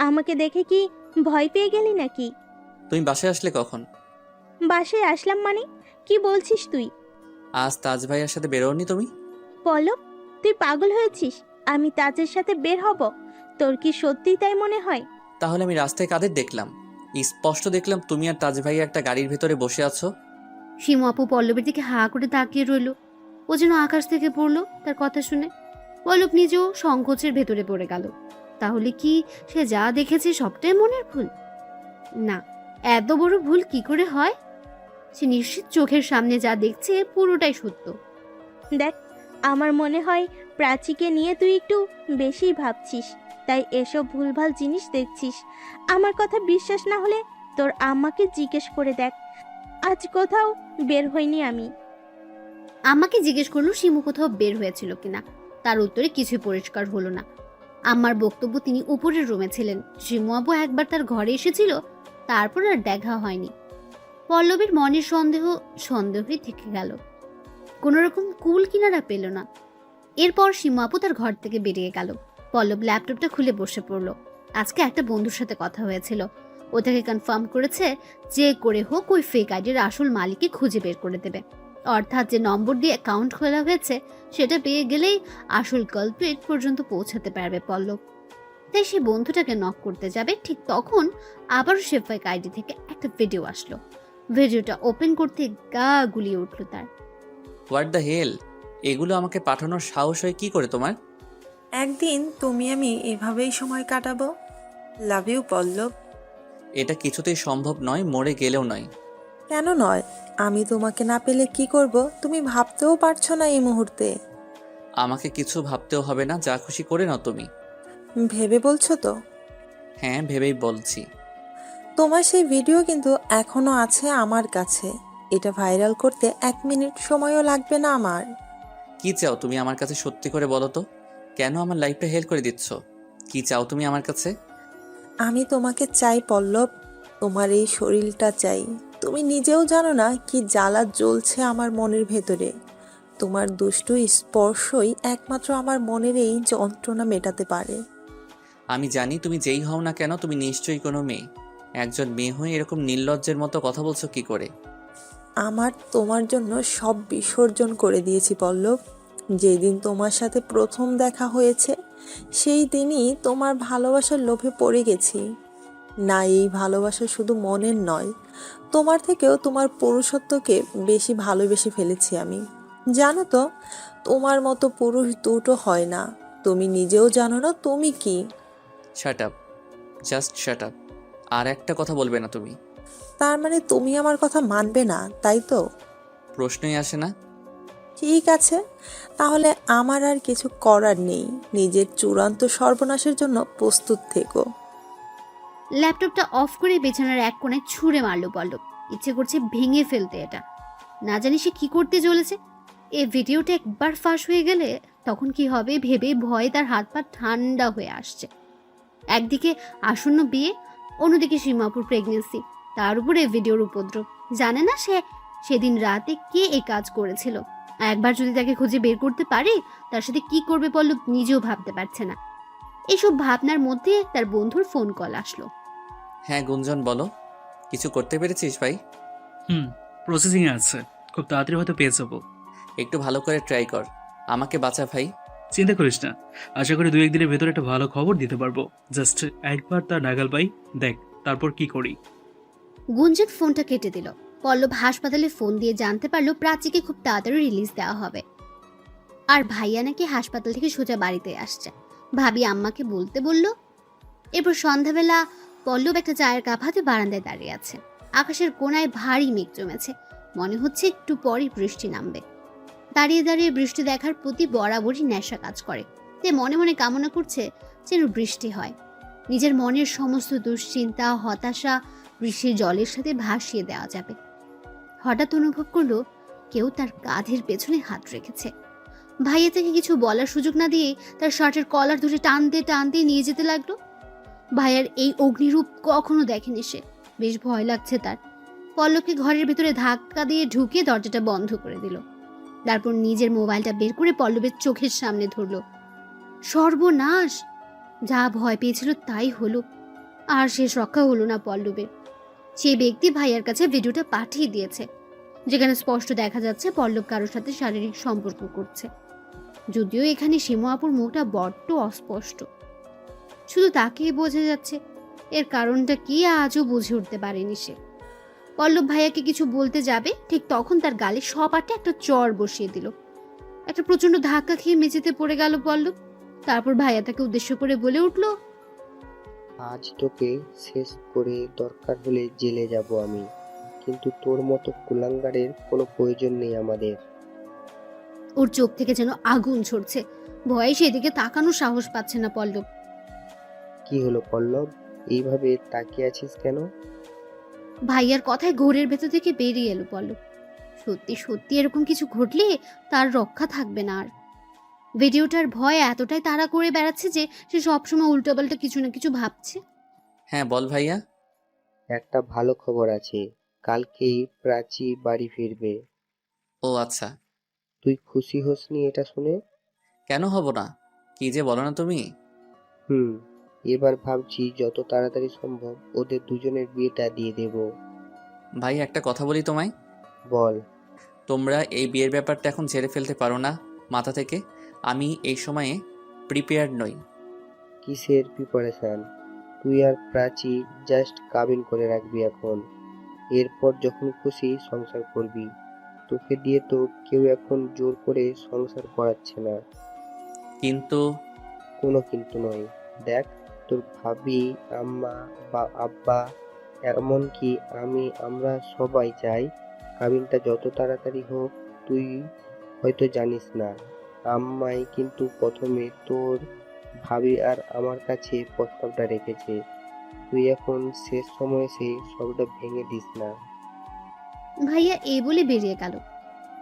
আমাকে দেখে কি ভয় পেয়ে গেলি নাকি? তুমি বাসায় আসলে কখন? বাসায় আসলাম মানে? কি বলছিস তুই? আজ তাজ ভাইয়ার সাথে বেরোনি তুমি? পল্লব, তুই পাগল হয়েছিস? আমি তাজের সাথে বের হব? তোর কি সত্যিই তাই মনে হয়? তাহলে আমি রাস্তায় কাদের দেখলাম? স্পষ্ট দেখলাম তুমি আর তাজ ভাইয়া একটা গাড়ির ভেতরে বসে আছো। শিমু আপু পল্লবের দিকে হা করে তাকিয়ে রইল। ও যেন আকাশ থেকে পড়লো তার কথা শুনে। পল্লব নিজেও সংকোচের ভেতরে পড়ে গেল। তাহলে কি সে যা দেখেছে সবটাই মনের ভুল? না, এত বড় ভুল কি করে হয়? সে নিশ্চিত চোখের সামনে যা দেখছে পুরোটাই সত্য। দেখ, আমার মনে হয় প্রাচীকে নিয়ে তুই একটু বেশি ভাবছিস, তাই এসব ভুলভাল জিনিস দেখছিস। আমার কথা বিশ্বাস না হলে তোর আম্মাকে জিজ্ঞেস করে দেখ। আজ কোথাও বের হইনি আমি। আমাকে জিজ্ঞেস করলো শিমু কোথাও বের হয়েছিল কিনা। তার উত্তরে কিছুই পরিষ্কার হলো না। আমার বক্তব্য তিনি উপরের রুমে ছিলেন। শিমু আপু একবার তার ঘরে এসেছিল, তারপর আর দেখা হয়নি। পল্লবের মনের সন্দেহই থেকে গেল, কোনো রকম কুল কিনারা পেল না। এরপর শিমু আপু তার ঘর থেকে বেরিয়ে গেল। পল্লব ল্যাপটপটা খুলে বসে পড়লো। আজকে একটা বন্ধুর সাথে কথা হয়েছিল। ও তাকে কনফার্ম করেছে যে করে হোক ওই ফেক আইডির আসল মালিককে খুঁজে বের করে দেবে। অর্থাৎ যে নম্বর দিয়ে অ্যাকাউন্ট খোলা হয়েছে সেটা পেয়ে গেলেই আসল কালপ্রিট পর্যন্ত পৌঁছাতে পারবে পল্লব। তাই সে বন্ধুটাকে নক করতে যাবে, ঠিক তখন আবারও সে ফেক আইডি থেকে একটা ভিডিও আসলো। ভিডিওটা ওপেন করতে গা গুলিয়ে উঠল তার। What the hell? এগুলো আমাকে পাঠানোর সাহস হয় কি করে তোমার? একদিন তুমি আমি এভাবেই সময় কাটাবো। লাভ ইউ পল্লব। এটা কিছুতেই সম্ভব নয়, মরে গেলেও নয়। কেন নয়? আমি তোমাকে না পেলে কি করব তুমি ভাবতেও পারছো না এই মুহূর্তে। আমাকে কিছু ভাবতেও হবে না, যা খুশি করে নাও তুমি। ভেবে বলছো তো? হ্যাঁ, ভেবেই বলছি। তোমার সেই ভিডিও কিন্তু এখনো আছে আমার কাছে। এটা ভাইরাল করতে 1 মিনিট সময়ও লাগবে না আমার। কি চাও তুমি আমার কাছে, সত্যি করে বলো তো? কেন আমার লাইফটা হেল্প করে দিচ্ছ? কি চাও তুমি আমার কাছে? আমি তোমাকে চাই পল্লব, তোমার এই শরীরটা চাই। তুমি নিজেও জানো না কি জ্বালা জ্বলছে আমার মনের ভেতরে। তোমার দুষ্টু স্পর্শই একমাত্র আমার মনের এই যন্ত্রণা মেটাতে পারে। আমি জানি তুমি যেই হও না কেন, তুমি নিশ্চয়ই কোনো মেয়ে। একজন মেয়ে হয়ে এরকম নির্লজ্জের মতো কথা বলছো কি করে? আমার তোমার জন্য সব বিসর্জন করে দিয়েছি পল্লব। যেদিন তোমার সাথে প্রথম দেখা হয়েছে সেই দিনই তোমার ভালোবাসার লোভে পড়ে গেছি। না, এই ভালোবাসা শুধু মনের নয়, তোমার থেকেও তোমার পুরুষত্বকে বেশি ভালোবেসে ফেলেছি আমি। জানো তো, তোমার মতো পুরুষ দুটো হয় না। তুমি নিজেও জানো না তুমি কি। Shut up, just shut up. আর একটা কথা বলবে না তুমি। তার মানে তুমি আমার কথা মানবে না, তাই তো? প্রশ্নই আসে না। ঠিক আছে, তাহলে আমার আর কিছু করার নেই। নিজের চূড়ান্ত সর্বনাশের জন্য প্রস্তুত থেকো। ল্যাপটপটা অফ করে বিছানার এক কোণায় ছুঁড়ে মারলো পল্লব। ইচ্ছে করছে ভেঙে ফেলতে এটা। না জানি সে কি করতে চলেছে। এই ভিডিওটা একবার ফাঁস হয়ে গেলে তখন কি হবে ভেবে ভয়ে তার হাত পা ঠান্ডা হয়ে আসছে। একদিকে আসন্ন বিয়ে, অন্যদিকে সীমাপুর প্রেগনেন্সি, তার উপরে ভিডিওর উপদ্রব। জানে না সে সেদিন রাতে কে এই কাজ করেছিল। একবার যদি তাকে খুঁজে বের করতে পারে তার সাথে কি করবে পল্লব নিজেও ভাবতে পারছে না। এইসব ভাবনার মধ্যে তার বন্ধুর ফোন কল আসলো। হ্যাঁ গুঞ্জন, বলো। কিছু করতে পেরেছিস ভাই? প্রসেসিং আছে, খুব তাড়াতাড়ি হয়তো পেয়ে যাবো। একটু ভালো করে ট্রাই কর, আমাকে বাঁচা ভাই। চিন্তা করিস না, আশা করি 2-1 দিনের ভেতরে একটা ভালো খবর দিতে পারবো। জাস্ট একবার তার নাগাল পাই, দেখ তারপর কি করি। গুঞ্জন ফোনটা কেটে দিল। পল্লব হাসপাতালে ফোন দিয়ে জানতে পারলো প্রাচীকে খুব তাড়াতাড়ি রিলিজ দেওয়া হবে। আর ভাইয়া নাকি হাসপাতাল থেকে সোজা বাড়িতে আসছে। ভাবি আম্মাকে বলতে বলল। এরপর সন্ধ্যাবেলা পল্লব একটা চায়ের কাপ হাতে বারান্দায় দাঁড়িয়ে আছে। আকাশের কোণায় ভারী মেঘ জমেছে, মনে হচ্ছে একটু পরই বৃষ্টি নামবে। দাঁড়িয়ে দাঁড়িয়ে বৃষ্টি দেখার প্রতি বরাবরই নেশা কাজ করে। তে মনে মনে কামনা করছে যেন বৃষ্টি হয়, নিজের মনের সমস্ত দুশ্চিন্তা হতাশা বৃষ্টির জলের সাথে ভাসিয়ে দেওয়া যাবে। হঠাৎ অনুভব করলো কেউ তার কাঁধের পেছনে হাত রেখেছে। ভাইয়া তাকে কিছু বলার সুযোগ না দিয়ে তার শার্টের কলার ধরে টানতে টানতে নিয়ে যেতে লাগলো। ভাইয়ার এই অগ্নিরূপ কখনো দেখেনি সে। বেশ ভয় লাগছে তার। পল্লবকে ঘরের ভেতরে ধাক্কা দিয়ে ঢুকিয়ে দরজাটা বন্ধ করে দিল। তারপর নিজের মোবাইলটা বের করে পল্লবের চোখের সামনে ধরল। সর্বনাশ! যা ভয় পেয়েছিল তাই হলো। আর শেষ রক্ষা হলো না পল্লবের। সে ব্যক্তি ভাইয়ার কাছে ভিডিওটা পাঠিয়ে দিয়েছে, যেখানে স্পষ্ট দেখা যাচ্ছে পল্লব কারোর সাথে শারীরিক সম্পর্ক করছে। যদিও এখানে সীমা আপুর মুখটা বড্ড অস্পষ্ট, শুধু তাকেই বোঝা যাচ্ছে। এর কারণটা কি আজও বুঝে উঠতে পারেনি সে। পল্লব ভাইয়াকে কিছু বলতে যাবে, ঠিক তখন তার গালে সপাটে একটা চড় বসিয়ে দিল। একটা প্রচন্ড ধাক্কা খেয়ে মেঝেতে পড়ে গেল পল্লব। তারপর ভাইয়া তাকে উদ্দেশ্য করে বলে উঠল, আজ তোকে শেষ করে দরকার হলে জেলে যাব আমি, কিন্তু তোর মতো কুলাঙ্গারের কোনো প্রয়োজন নেই আমাদের। ওর চোখ থেকে যেন আগুন ঝরছে। ভয়ে সেদিকে তাকানোর সাহস পাচ্ছে না পল্লব। কি হলো পল্লব, এইভাবে তাকিয়ে আছিস কেন? ভাইয়ার কথায় ঘোরের ভেতর থেকে বেরিয়ে এলো পল্লব। সত্যি সত্যি এরকম কিছু ঘটলে তার রক্ষা থাকবে না আর। ভিডিওটার ভয় এতটাই তাড়া করে বেড়াচ্ছে যে সে সবসময় উল্টোপাল্টা কিছু না কিছু ভাবছে। হ্যাঁ বল ভাইয়া। একটা ভালো খবর আছে, কালকেই প্রাচী বাড়ি ফিরবে। ও আচ্ছা। তুই খুশি হোসনি এটা শুনে? কেন হব না, কি যে বলো না তুমি। এবার ভাবছি যত তাড়াতাড়ি সম্ভব ওদের দুজনের বিয়েটা দিয়ে দেব। ভাই একটা কথা বলি তোমায়। বল। তোমরা এই বিয়ের ব্যাপারটা এখন ঝেড়ে ফেলতে পারো না মাথা থেকে? আমি এই সময়ে প্রিপেয়ার্ড নই। কিসের প্রিপারেশন? তুই আর প্রাচী জাস্ট কাবিন করে রাখবি এখন, এরপর যখন খুশি সংসার করবি। তোকে দিয়ে তো কেউ এখন জোর করে সংসার করাচ্ছে না। কিন্তু কোনো কিন্তু নয়। দেখ, তোর ভাবি, আম্মা বা আব্বা, এমনকি আমরা সবাই চাই কাবিনটা যত তাড়াতাড়ি হোক। তুই হয়তো জানিস না, আম্মাই কিন্তু প্রথমে তোর ভাবি আর আমার কাছে প্রস্তাবটা রেখেছে। তুই এখন শেষ সময় এসে সবটা ভেঙে দিস না। ভাইয়া এই বলে বেরিয়ে গেল।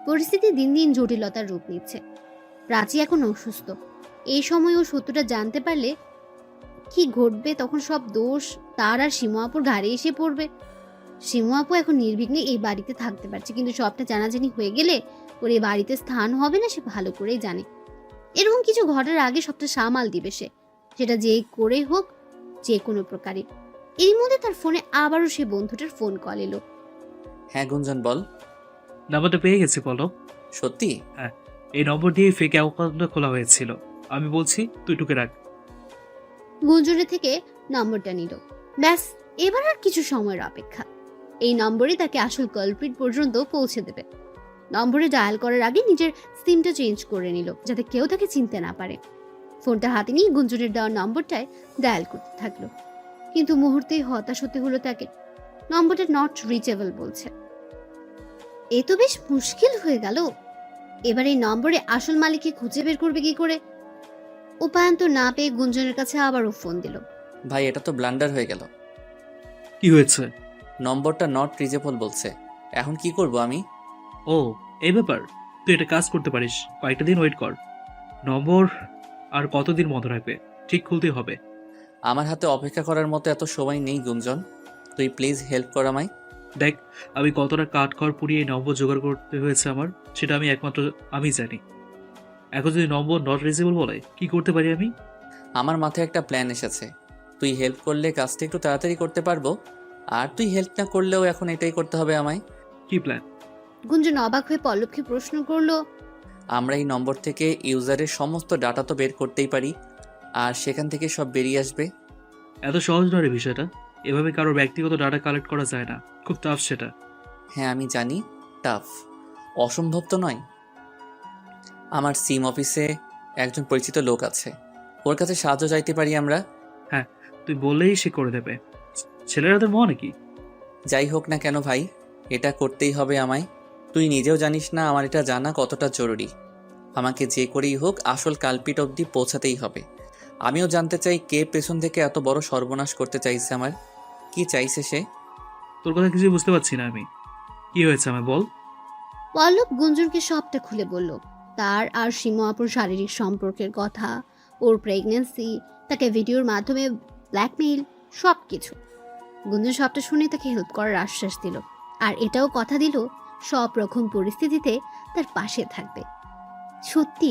পরিস্থিতি দিন দিন জটিলতার রূপ নিচ্ছে। প্রাচী এখন অসুস্থ। এই সময় ও সত্যটা জানতে পারলে কি ঘটবে, তখন সব দোষ তার আর শিমু আপুর ঘাড়ে এসে পড়বে। শিমু আপু এখন নির্বিঘ্নে এই বাড়িতে থাকতে পারছে, কিন্তু সবটা জানাজানি হয়ে গেলে ওর এই বাড়িতে স্থান হবে না, সে ভালো করেই জানে। এরকম কিছু ঘটার আগে সবটা সামাল দিবে সে, সেটা যে করেই হোক, যে কোনো প্রকারে। এর মধ্যে তার ফোনে আবারও সে বন্ধুটার ফোন কল এলো। হ্যাঁ গুঞ্জন বল। নাম্বারটা পেয়ে গেছি পলক। সত্যি? এই নম্বর দিয়ে ফেক অ্যাকাউন্টটা খোলা হয়েছিল। আমি বলছি তুই টুকে রাখ। গুঞ্জনের থেকে নম্বরটা নিল। ব্যাস, এবার আর কিছু সময়ের অপেক্ষা। এই নম্বরে তাকে আসল কালপ্রিট পর্যন্ত পৌঁছে দেবে। নম্বরে ডায়াল করার আগে নিজের সিমটা চেঞ্জ করে নিল, যাতে কেউ তাকে চিনতে না পারে। ফোনটা হাতে নিয়ে গুঞ্জনের দেওয়ার নম্বরটায় ডায়াল করতে থাকলো, কিন্তু মুহূর্তেই হতাশ হতে হলো তাকে। নম্বরটা নট রিচেবল বলছে। এ তো বেশ মুশকিল হয়ে গেল। এবার এই নম্বরে আসল মালিককে খুঁজে বের করবে কি করে? উপায়ন্ত না পেয়ে গুঞ্জনের কাছে আবারও ফোন দিল। ভাই এটা তো ব্লান্ডার হয়ে গেল। কি হয়েছে? নম্বরটা নট রিচেবল বলছে। এখন কি করব আমি? ও, এই ব্যাপার। তুই এটা কাজ করতে পারিস, কয়েকটা দিন ওয়েট কর। নম্বর আর কতদিন মনে রাখবে, ঠিক খুলতে হবে। আমার হাতে অপেক্ষা করার মতো এত সময় নেই গুঞ্জন, তুই প্লিজ হেল্প কর আমায়। দেখ, আমি কতটা কাঠখড় পুড়িয়ে এই নম্বর জোগাড় করতে হয়েছে আমার, সেটা আমি একমাত্র আমি জানি। এখন যদি নম্বর নট রিচেবল বলে, কি করতে পারি আমি? আমার মাথায় একটা প্ল্যান এসেছে। তুই হেল্প করলে কাজটা একটু তাড়াতাড়ি করতে পারবো, আর তুই হেল্প না করলেও এখন এটাই করতে হবে আমায়। কি প্ল্যান? গুঞ্জন অবাক হয়ে পল্লবকে প্রশ্ন করলো। আমরা এই নম্বর থেকে ইউজারের সমস্ত ডাটা তো বের করতেই পারি, আর সেখান থেকে সব বেরিয়ে আসবে। এত সহজ নয় রে বিষয়টা। এভাবে কারোর ব্যক্তিগত ডাটা কালেক্ট করা যায় না, খুব টাফ সেটা। হ্যাঁ আমি জানি, টাফ। অসম্ভব তো নয়। আমার সিম অফিসে একজন পরিচিত লোক আছে, ওর কাছে সাহায্য চাইতে পারি আমরা। হ্যাঁ, তুই বললেই সে করে দেবে। ছেলেরা তোর মনে নাকি? যাই হোক না কেন ভাই, এটা করতেই হবে আমায়। তুই নিজেও জানিস না আমার এটা জানা কতটা জরুরি। আমাকে যে করেই হোক আসল কালপিট অবধি পৌঁছাতেই হবে। আমিও জানতে চাই কে পেছন থেকে এত বড় সর্বনাশ করতে চাইছে আমার। কি চাইছে সে? তোর কথা কিছুই বুঝতে পারছি না আমি। কি হয়েছে আমায় বল। পল্লব গুঞ্জনকে সবটা খুলে বলল। তার আর শিমু আপুর শারীরিক সম্পর্কের কথা, ওর প্রেগন্যান্সি, তাকে ভিডিওর মাধ্যমে ব্ল্যাকমেইল, সব কিছু। গুঞ্জন সবটা শুনে তাকে হেল্প করার আশ্বাস দিল, আর এটাও কথা দিল সব রকম পরিস্থিতিতে তার পাশে থাকবে। সত্যি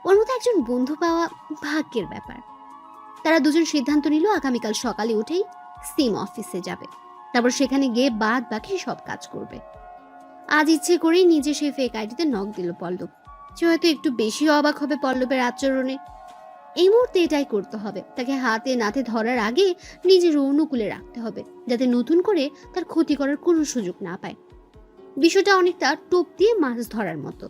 ওর মতো একজন বন্ধু পাওয়া ভাগ্যের ব্যাপার। তারা দুজন সিদ্ধান্ত নিল আগামীকাল সকালে উঠেই সিম অফিসে যাবে, তারপর সেখানে গিয়ে বাদ বাকি সব কাজ করবে। আজ ইচ্ছে করেই নিজে সেই ফেক আইডিতে নক দিল পল্লব। সে হয়তো একটু বেশি অবাক হবে পল্লবের আচরণে। এই মুহূর্তে এটাই করতে হবে, তাকে হাতে নাতে ধরার আগে নিজের অনুকূলে রাখতে হবে, যাতে নতুন করে তার ক্ষতি করার কোনো সুযোগ না পায়। বিষয়টা অনেকটা টোপ দিয়ে মাছ ধরার মতো।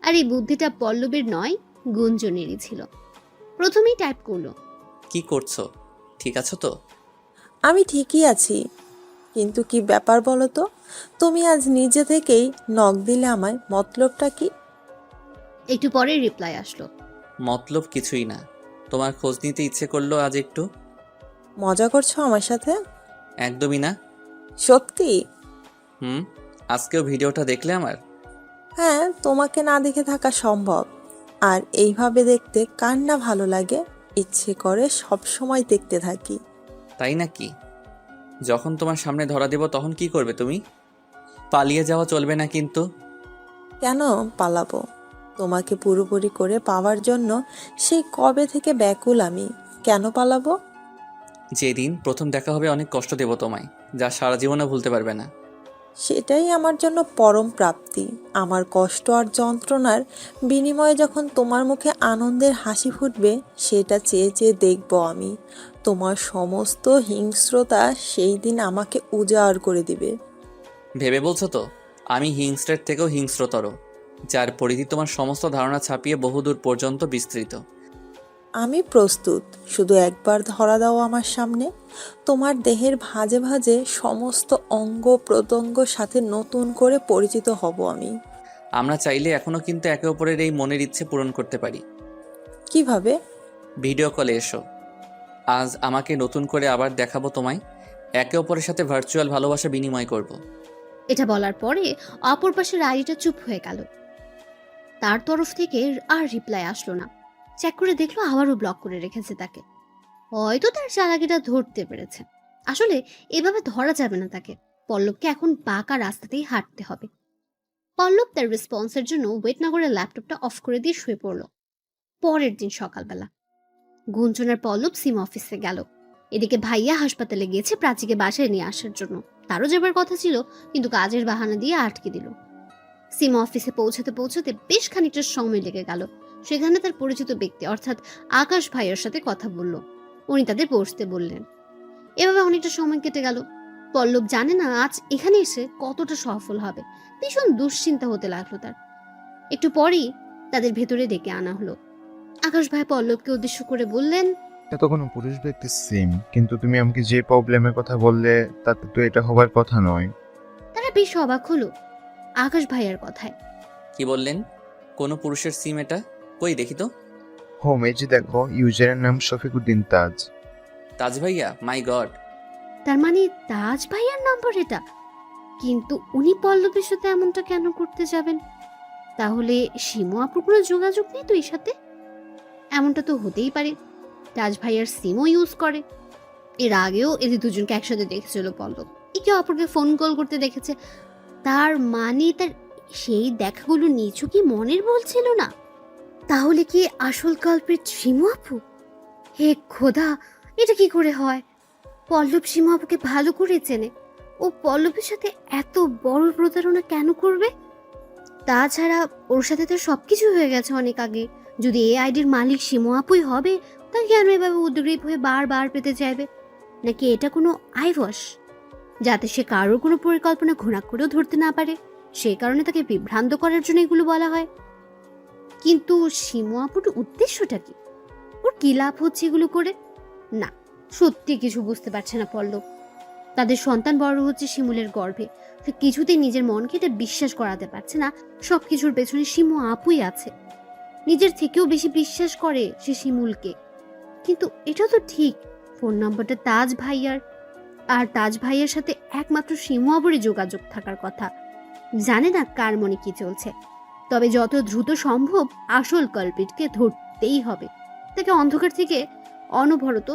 আর এই বুদ্ধিটা পল্লবের নয়, গুঞ্জনেরই ছিল। প্রথমেই টাইপ করলো। কি করছো? ঠিক আছো তো? আমি ঠিকই আছি, কিন্তু কি ব্যাপার বলো তো? তুমি আজ নিজে থেকেই নক দিলে আমায়, মতলবটা কি? একটু পরে রিপ্লাই আসলো। মতলব কিছুই না, তোমার খোঁজ নিতে ইচ্ছে করলো আজ একটু। মজা করছো আমার সাথে? একদমই না। সত্যি? আজকেও ভিডিওটা দেখলে আমার? হ্যাঁ, তোমাকে না দেখে থাকা সম্ভব। আর এইভাবে দেখতে কার না ভালো লাগে, ইচ্ছে করে সব সময় দেখতে থাকি। তাই নাকি? যখন তোমার সামনে ধরা দেব তখন কি করবে তুমি? পালিয়ে যাওয়া চলবে না কিন্তু। কেন পালাবো? তোমাকে পুরোপুরি করে পাওয়ার জন্য সেই কবে থেকে ব্যাকুল আমি। কেন পালাবো? যেদিন প্রথম দেখা হবে অনেক কষ্ট দেব তোমায়, যা সারা জীবনে ভুলতে পারবে না। সেটাই আমার জন্য পরম প্রাপ্তি। আমার কষ্ট আর যন্ত্রণার বিনিময়ে যখন তোমার মুখে আনন্দের হাসি ফুটবে, সেটা চেয়ে চেয়ে দেখব আমি। তোমার সমস্ত হিংস্রতা সেই দিন আমাকে উজাড় করে দিবে। ভেবে বলছো তো? আমি হিংস্রের থেকেও হিংস্রতর, যার পরিধি তোমার সমস্ত ধারণা ছাপিয়ে বহুদূর পর্যন্ত বিস্তৃত। আমি প্রস্তুত, শুধু একবার ধরা দাও আমার সামনে। তোমার দেহের ভাঁজে ভাঁজে সমস্ত অঙ্গ প্রত্যঙ্গ সাথে নতুন করে পরিচিত হব আমি। আমরা চাইলে এখনো কিন্তু একে অপরের এই মনের ইচ্ছে পূরণ করতে পারি। কিভাবে? ভিডিও কলে এসো, আজ আমাকে নতুন করে আবার দেখাবো তোমায়। একে অপরের সাথে ভার্চুয়াল ভালোবাসা বিনিময় করব। এটা বলার পরে অপর পাশের আইডিটা চুপ হয়ে গেল। তার তরফ থেকে আর রিপ্লাই আসলো না। চেক করে দেখলো আবারও ব্লক করে রেখেছে তাকে। হয়তো তার চালাকিটা ধরতে পেরেছে। আসলে এভাবে ধরা যাবে না তাকে। পল্লবকে এখন বাঁকা রাস্তাতেই হাঁটতে হবে। পল্লব তার রেসপন্সের জন্য ওয়েট না করে ল্যাপটপটা অফ করে দিয়ে শুয়ে পড়ল। পরের দিন সকালবেলা গুঞ্জনের পল্লব সিম অফিসে গেল। এদিকে ভাইয়া হাসপাতালে গিয়েছে প্রাচীকে বাসায় নিয়ে আসার জন্য। তারও যাবার কথা ছিল, কিন্তু কাজের বাহানা দিয়ে আটকে দিল। সিম অফিসে পৌঁছাতে বেশ খানিকটা সময় লেগে গেল। সেখানে তার পরিচিত ব্যক্তি অর্থাৎ আকাশ ভাইয়ের সাথে কথা বলল। উনি তাদের বসতে বললেন। এভাবে অনেকটা সময় কেটে গেল। পল্লব জানে না আজ এখানে এসে কতটা সফল হবে। ভীষণ দুশ্চিন্তা হতে লাগলো তার। একটু পরেই তাদের ভেতরে ডেকে আনা হলো। আকাশ ভাই পল্লবকে উদ্দেশ্য করে বললেন, এটা তো কোনো পুরুষ ব্যক্তির সিম, কিন্তু তুমি আমাকে যে প্রবলেমের কথা বললে তাতে তো এটা হবার কথা নয়। তারা বেশ অবাক হলো আকাশ ভাইয়ার কথায়। কি বললেন? কোনো পুরুষের সিম এটা? কই দেখি তো। হোম, এই যে দেখো, ইউজারের নাম শফিকুদ্দিন তাজ। তাজ ভাইয়া, মাই গড। তার মানে তাজ ভাইয়ার নম্বর এটা। কিন্তু উনি পল্লবের সাথে এমনটা কেন করতে যাবেন? তাহলে শিমু আপুর কোনো যোগাযোগ নেই তো এর সাথে? এমনটা তো হতেই পারে। তাজ ভাইয়ার সিমও ইউজ করে। এর আগেও এদের দুজনকে একসাথে দেখেছিল পল্লব। একে অপরকে ফোন কল করতে দেখেছে। তার মানে তার সেই দেখাগুলো নিচু কি মনের বলছিল না? তাহলে কি আসল কালপ্রিট শিমু আপু? হে খোদা, এটা কি করে হয়? পল্লব শিমু আপুকে ভালো করে চেনে। ও পল্লবের সাথে এত বড় প্রতারণা কেন করবে? তাছাড়া ওর সাথে তো সবকিছু হয়ে গেছে অনেক আগে। যদি এই আইডির মালিক শিমু আপুই হবে, তা কেন এভাবে উদ্গ্রীব হয়ে বারবার পেতে চাইবে? নাকি এটা কোনো আইওয়াশ, যাতে সে কারোর কোনো পরিকল্পনা ঘোড়া করেও ধরতে না পারে? সেই কারণে তাকে বিভ্রান্ত করার জন্য এগুলো বলা হয়। কিন্তু শিমু আপুর উদ্দেশ্যটা কি? ওর কি লাভ হচ্ছে এগুলো করে? না, সত্যি কিছু বুঝতে পারছে না পল্লব। তাদের সন্তান বড় হচ্ছে শিমুলের গর্ভে। সে কিছুতেই নিজের মনকে এটা বিশ্বাস করাতে পারছে না সবকিছুর পেছনে শিমু আপুই আছে। নিজের থেকেও বেশি বিশ্বাস করে সে শিমুলকে। কিন্তু এটা তো ঠিক, ফোন নম্বরটা তাজ ভাইয়ার, আর তাজ ভাইয়ার সাথে একমাত্র শিমু আপুরই যোগাযোগ থাকার কথা। জানে না কার মনে কি চলছে। তবে যত দ্রুত সম্ভব আসল কালপ্রিটকে ধরতেই হবে। তাকে অন্ধকার থেকে অনবরত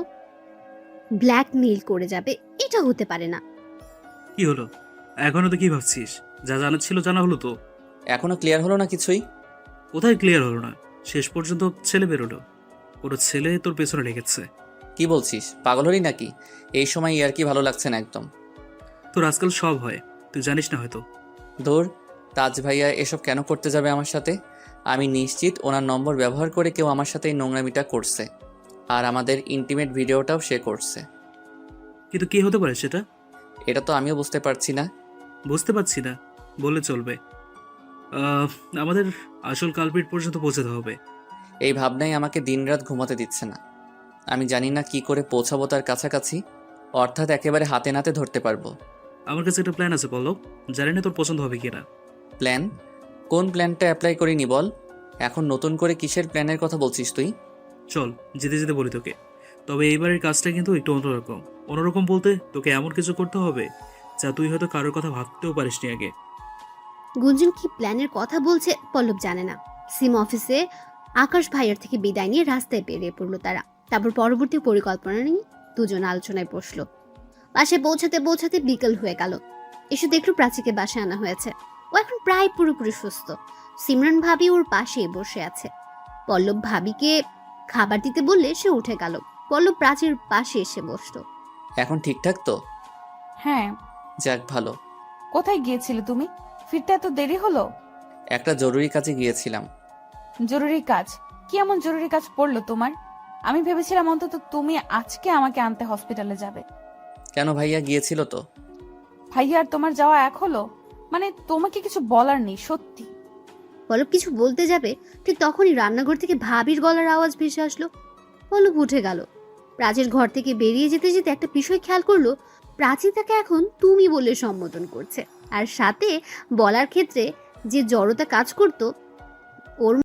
ব্ল্যাকমেইল করে যাবে, এটা হতে পারে না। কি হলো? এখনো তো কি ভাবছিস? যা জানা ছিল জানা হলো তো। এখনো ক্লিয়ার হলো না কিছুই? কোথায় ক্লিয়ার হলো না? শেষ পর্যন্ত ছেলে বেরোলো। কোনো ছেলে তোর পেছনে লেগেছে। কি বলছিস? পাগল হলি নাকি? এই সময় আর কি ভালো লাগছে না একদম। তোর আজকাল সব হয়, তুই জানিস না হয়তো। ধুর, তাজ ভাইয়া এসব কেন করতে যাবে আমার সাথে? আমি নিশ্চিত ওনার নম্বর ব্যবহার করে কেউ আমার সাথে এই নোংরামিটা করছে। আর আমাদের ইন্টিমেট ভিডিওটাও সে করছে। কিন্তু কি হতে পারে সেটা? এটা তো আমিও বুঝতে পারছি না। বুঝতে পারছি না বললে চলবে। আমাদের আসল কালপিট পর্যন্ত পৌঁছাতে হবে। এই ভাবনাই আমাকে দিনরাত ঘুমাতে দিচ্ছে না। আমি জানি না কি করে পৌঁছাবো তার কাছাকাছি, অর্থাৎ একেবারে হাতে নাতে ধরতে পারবো। আমার কাছে একটা প্ল্যান আছে পল্লব, জানি না তোর পছন্দ হবে কিনা। প্ল্যান? কোন প্ল্যানটা অ্যাপ্লাই করিনি বল। এখন নতুন করে কিসের প্ল্যানের কথা বলছিস তুই? চল যেতে যেতে বলি তোকে। তবে এইবারের কাজটা কিন্তু একটু অন্যরকম। অন্যরকম বলতে তোকে এমন কিছু করতে হবে যা তুই হয়তো কারোর কথা ভাবতেও পারিসনি আগে। গুঞ্জন কি প্ল্যানের কথা বলছে পল্লব জানে না। সিম অফিসে আকাশ ভাইয়ার থেকে বিদায় নিয়ে রাস্তায় বেরিয়ে পড়লো তারা। তারপর পরবর্তী পরিকল্পনা নিয়ে দুজন আলোচনায় বসলো। বাসায় পৌঁছাতে বিকেল হয়ে গেল। এসে দেখলো প্রাচীকে বাসায় আনা হয়েছে। ও এখন প্রায় পুরোপুরি সুস্থ। সিমরান ভাবি ওর পাশেই বসে আছে। পল্লব ভাবিকে খাবার দিতে বললে সে উঠে গেল। পল্লব প্রাচীর পাশে এসে বসলো। এখন ঠিকঠাক তো? হ্যাঁ। যাক ভালো। কোথায় গিয়েছিলে তুমি? ফিরতে এত দেরি হলো? একটা জরুরি কাজে গিয়েছিলাম। জরুরি কাজ? কি এমন জরুরি কাজ পড়লো তোমার? আমি ভেবেছিলাম অন্তত তুমি আজকে আমাকে আনতে হসপিটালে যাবে। কেন, ভাইয়া গিয়েছিল তো। ভাইয়া আর তোমার যাওয়া এক হলো? মানে তোমাকে কিছু বলার নেই সত্যি? পল্লব কিছু বলতে যাবে, ঠিক তখনই রান্নাঘর থেকে ভাবির গলার আওয়াজ ভেসে আসলো। পল্লব উঠে গেল। প্রাচীর ঘর থেকে বেরিয়ে যেতে যেতে একটা বিষয় খেয়াল করলো, প্রাচী তাকে এখন তুমি বলে সম্বোধন করছে। আর সাথে বলার ক্ষেত্রে যে জড়তা কাজ করতো ওর